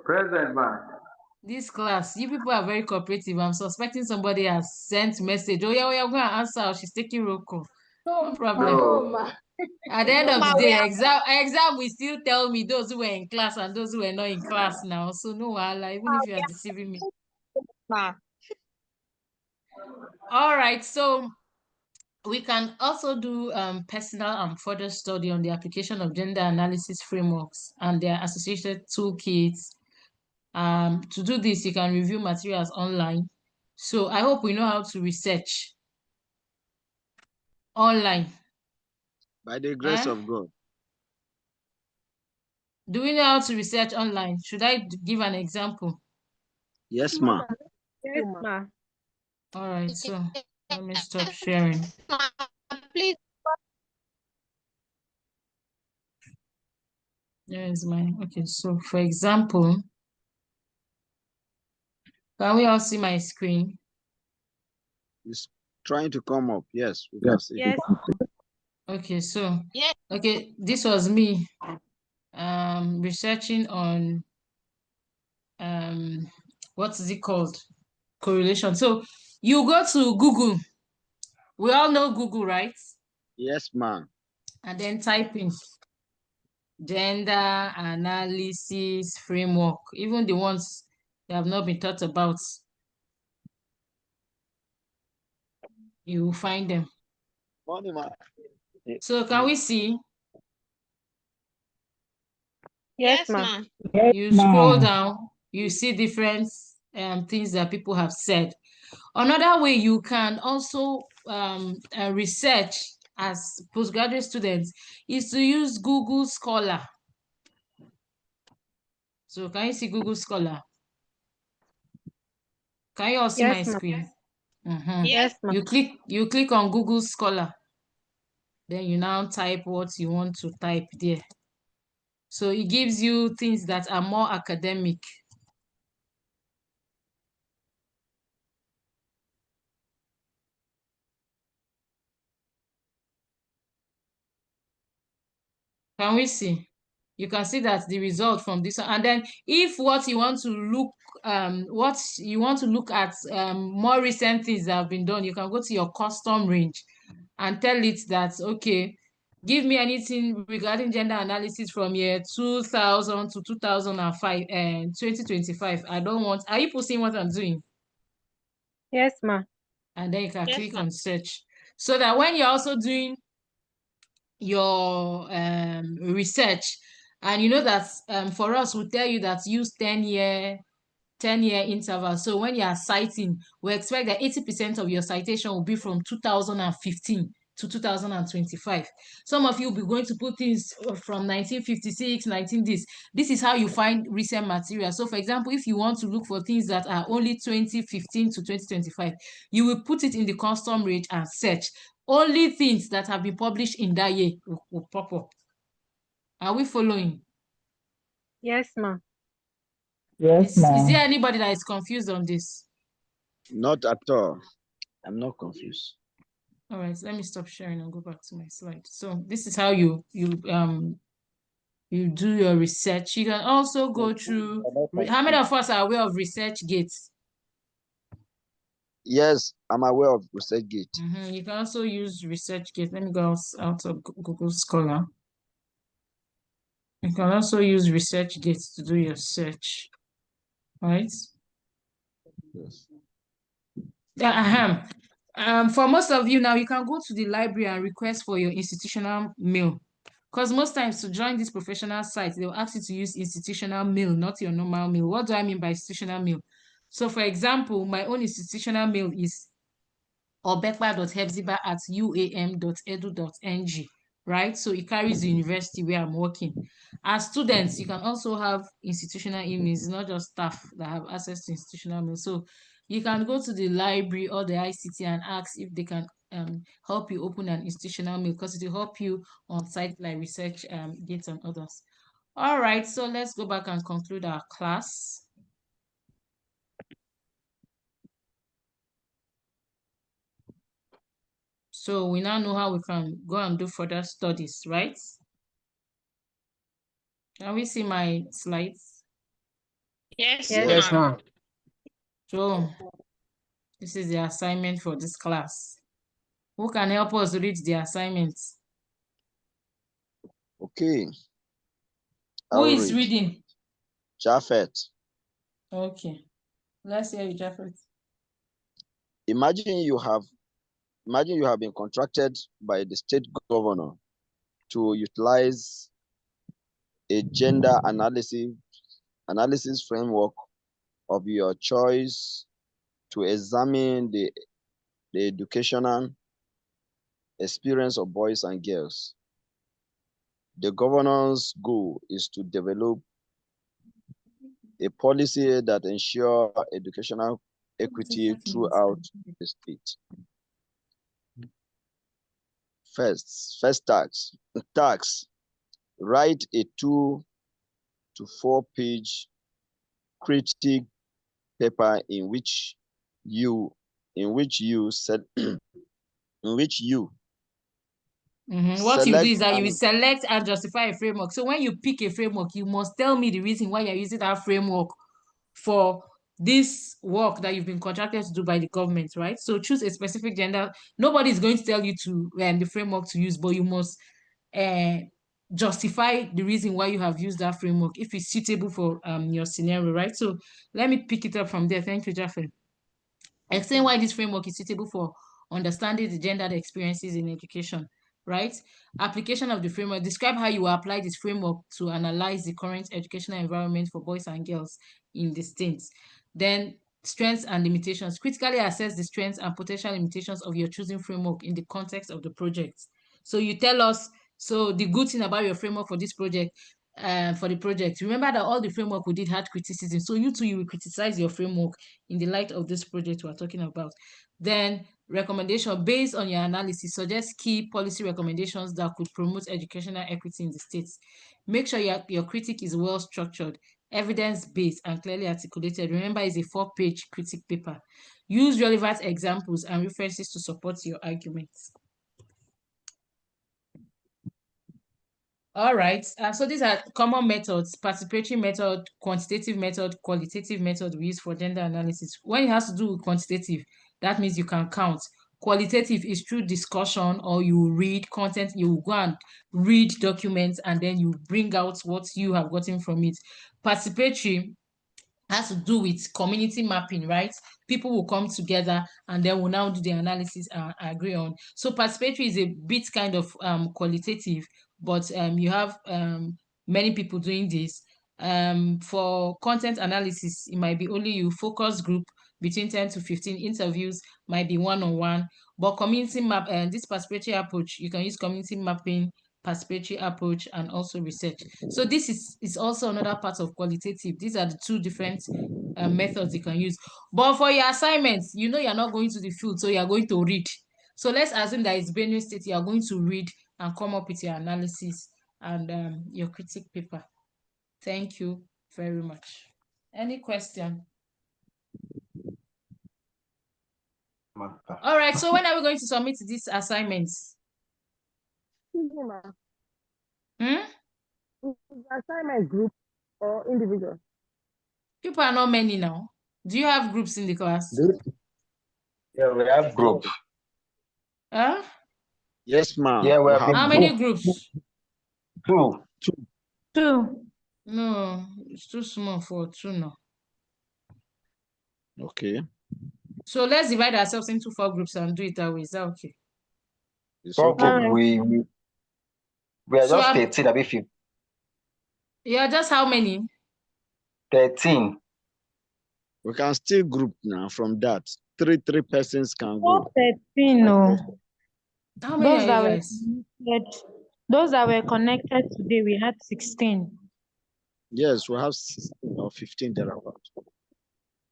Present, ma. This class, you people are very cooperative. I'm suspecting somebody has sent message. Oh, yeah, we're going to answer. She's taking roll call. No problem. No. ma. At the end of Ma, the we day, are exam will still tell me those who were in class and those who were not in class now. So no, even if you are deceiving me. ma. All right, so we can also do personal and further study on the application of gender analysis frameworks and their associated toolkits. To do this, you can review materials online. So I hope we know how to research online. By the grace of God. Do we know how to research online? Should I give an example? Yes, ma. Yes, ma. All right, so let me stop sharing. Please. There is mine. Okay, so for example, can we all see my screen? It's trying to come up. Yes, we can see. Yes. Okay, so Yes. okay, this was me researching on what is it called? Correlation. So you go to Google. We all know Google, right? Yes, ma. And then type in gender analysis framework, even the ones that have not been thought about. You will find them. Morning, ma. So can we see? Yes, ma. You scroll down, you see different things that people have said. Another way you can also research as postgraduate students is to use Google Scholar. So can you see Google Scholar? Can you all see my Yes, ma'am. screen? Yes, ma'am. You click on Google Scholar. Then you now type what you want to type there. So it gives you things that are more academic. Can we see? You can see that the result from this one. And then if what you want to look at more recent things that have been done, you can go to your custom range and tell it that, okay, give me anything regarding gender analysis from year 2000 to 2005 and 2025. I don't want, are you seeing what I'm doing? Yes, ma'am. And then you can Yes, click ma'am. on search. So that when you're also doing your research, and you know that for us, we'll tell you that use 10-year interval. So when you are citing, we expect that 80% of your citation will be from 2015 to 2025. Some of you will be going to put things from 1956, 19 this. This is how you find recent material. So for example, if you want to look for things that are only 2015 to 2025, you will put it in the custom range and search. Only things that have been published in that year will pop up. Are we following? Yes, ma'am. Yes, Is ma'am. there anybody that is confused on this? Not at all. I'm not confused. All right, let me stop sharing and go back to my slide. So this is how you do your research. You can also go through. How many of us are aware of ResearchGate? Yes, I'm aware of ResearchGate. You can also use ResearchGate. Let me go out of Google Scholar. You can also use ResearchGate to do your search, right? Yes. For most of you now, you can go to the library and request for your institutional mail. Because most times to join this professional site, they'll ask you to use institutional mail, not your normal mail. What do I mean by institutional mail? So for example, my own institutional mail is obekpa.hepzibah@uam.edu.ng, right? So it carries the university where I'm working. As students, you can also have institutional emails, not just staff that have access to institutional mail. So you can go to the library or the ICT and ask if they can help you open an institutional mail, because it will help you on sites like ResearchGate and others. All right, so let's go back and conclude our class. So we now know how we can go and do further studies, right? Can we see my slides? Yes, Yes, ma'am. So this is the assignment for this class. Who can help us read the assignments? Okay. Who is reading? Japhet. Okay. Let's hear you, Japhet. Imagine you have been contracted by the state governor to utilize a gender analysis framework of your choice to examine the educational experience of boys and girls. The governor's goal is to develop a policy that ensures educational equity throughout the state. First task, write a 2 to 4 page critique paper in which you What you do is that you will select and justify a framework. So when you pick a framework, you must tell me the reason why you're using that framework for this work that you've been contracted to do by the government, right? So choose a specific gender. Nobody is going to tell you to the framework to use, but you must justify the reason why you have used that framework if it's suitable for your scenario, right? So let me pick it up from there. Thank you, Jaffe. Explain why this framework is suitable for understanding the gendered experiences in education, right? Application of the framework. Describe how you apply this framework to analyze the current educational environment for boys and girls in the states. Then strengths and limitations. Critically assess the strengths and potential limitations of your choosing framework in the context of the project. So you tell us, so the good thing about your framework for this project, for the project, remember that all the framework we did had criticism. So you too, you will criticize your framework in the light of this project we're talking about. Then recommendation based on your analysis, suggest key policy recommendations that could promote educational equity in the states. Make sure your critique is well structured, evidence-based, and clearly articulated. Remember, it's a 4-page critique paper. Use relevant examples and references to support your arguments. All right, so these are common methods: participatory method, quantitative method, qualitative method we use for gender analysis. When it has to do with quantitative, that means you can count. Qualitative is through discussion, or you read content, you go and read documents, and then you bring out what you have gotten from it. Participatory has to do with community mapping, right? People will come together and then will now do the analysis and agree on. So participatory is a bit kind of qualitative, but you have many people doing this. For content analysis, it might be only you. Focus group between 10 to 15. Interviews might be one-on-one. But community map, and this participatory approach, you can use community mapping, participatory approach, and also research. So this is also another part of qualitative. These are the two different methods you can use. But for your assignments, you know you're not going to the field, so you're going to read. So let's assume that it's Benue State, you're going to read and come up with your analysis and your critique paper. Thank you very much. Any question? All right, so when are we going to submit these assignments? Assignment group or individual? People are not many now. Do you have groups in the class? Yeah, we have group. Huh? Yes, ma'am. Yeah, we have How many groups? Two. Two. No, it's too small for two now. Okay. So let's divide ourselves into 4 groups and do it that way. Is that okay? It's So okay. we are So just 13, I mean, yeah, just how many? 13. We can still group now from that. Three persons can go. 13, no. How many Those are that you were guys? connected, those that were connected today, we had 16. Yes, we have 16 or 15 thereabout.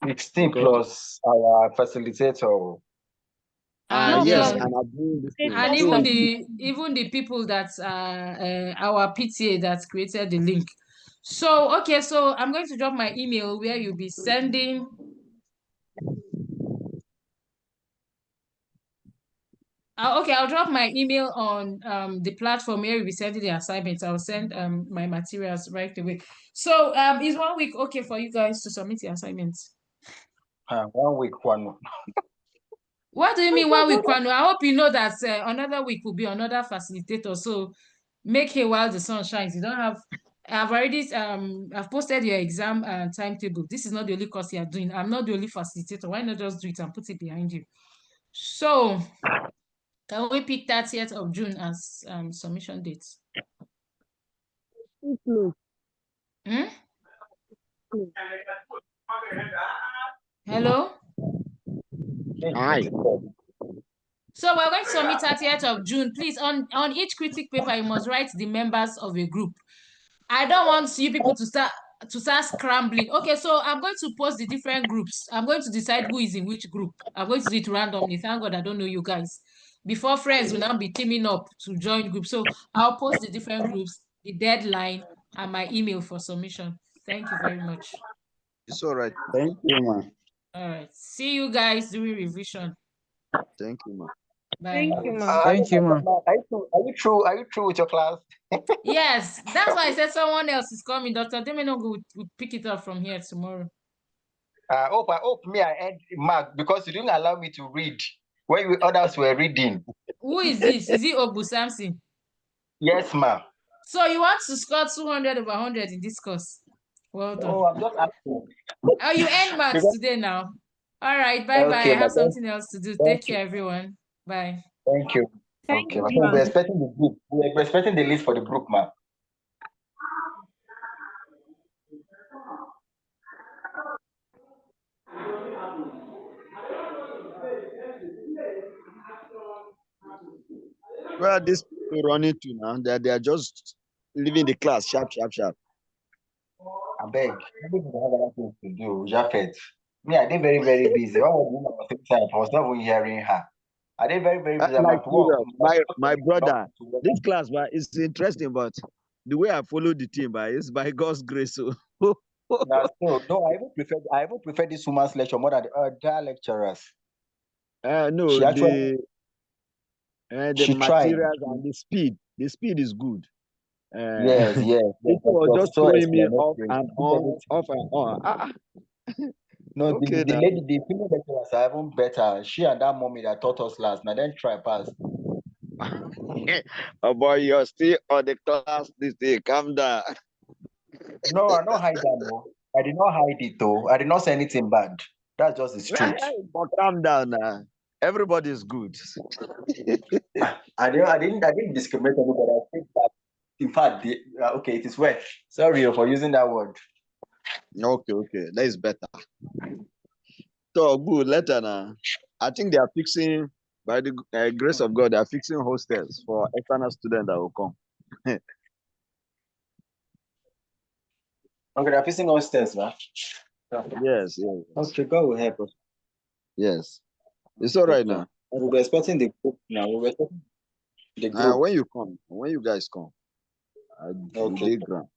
16 plus our facilitator. And yes, then, and I'm doing this thing. and So even the people that our PTA that created the link. So okay, so I'm going to drop my email where you'll be sending. Okay, I'll drop my email on the platform where you'll be sending the assignments. I'll send my materials right away. So is 1 week okay for you guys to submit the assignments? 1 week, one. What do you mean 1 week, Kwanu? I hope you know that another week will be another facilitator. So make hay while the sun shines. You don't have. I've already I've posted your exam timetable. This is not the only course you are doing. I'm not the only facilitator. Why not just do it and put it behind you? So can we pick 30th of June as submission date? Hmm? Hello? Hi. So we're going to submit 30th of June. Please, on each critique paper, you must write the members of a group. I don't want you people to start scrambling. Okay, so I'm going to post the different groups. I'm going to decide who is in which group. I'm going to do it randomly. Thank God I don't know you guys. Before friends will now be teaming up to join groups. So I'll post the different groups, the deadline, and my email for submission. Thank you very much. It's all right. Thank you, man. All right. See you guys during revision. Thank you, ma'am. Bye. Thank you, ma'am. Thank you, ma'am. Are you through with your class? Yes, that's why I said someone else is coming. Dr. Demeno will pick it up from here tomorrow. I hope me I end Mark because you didn't allow me to read when others were reading. Who is this? Is it Obu Samson? Yes, ma'am. So you want to score 200 over 100 in this course? Well done. Oh, I'm just asking. Oh, you end maths today now. All right, bye-bye. Okay, I have madam. something else to do. Thank Take care, everyone. Bye. Thank you. Thank Okay, you, we're ma'am. expecting the group. We're expecting the list for the group, ma'am. Where are these people running to now? They are just leaving the class sharp. I beg. Maybe they have other things to do. Japhet. Me, I did very, very busy. What was doing at the same time? I was not even hearing her. I did very, very busy. I'm Like at work. my brother, this class, but it's interesting, but the way I follow the team, but it's by God's grace. So That's so. No, I even prefer this woman's lecture more than the other lecturers. no, She actually the she tried. materials and the speed is good. Yes. People It were was just so throwing me off explanatory. and She did on, everything. off and on. No, Okay, the now. lady, the female lecturers are even better. She and that mommy that taught us last. Now then try pass. Oh boy, you're still on the class this day. Calm down. No, I don't hide that. No, I did not hide it though. I did not say anything bad. That's just the truth. But calm down now. Everybody's good. I didn't discriminate anybody. I think that, in fact, okay, it is well. Sorry for using that word. Okay, that is better. So good, later now. I think they are fixing, by the grace of God, they are fixing hostels for external students that will come. Okay, they're fixing hostels, man. Yes. Okay, God will help us. Yes. It's all right now. We're expecting the group now. We're expecting the group. When you guys come, I Okay. dig ground.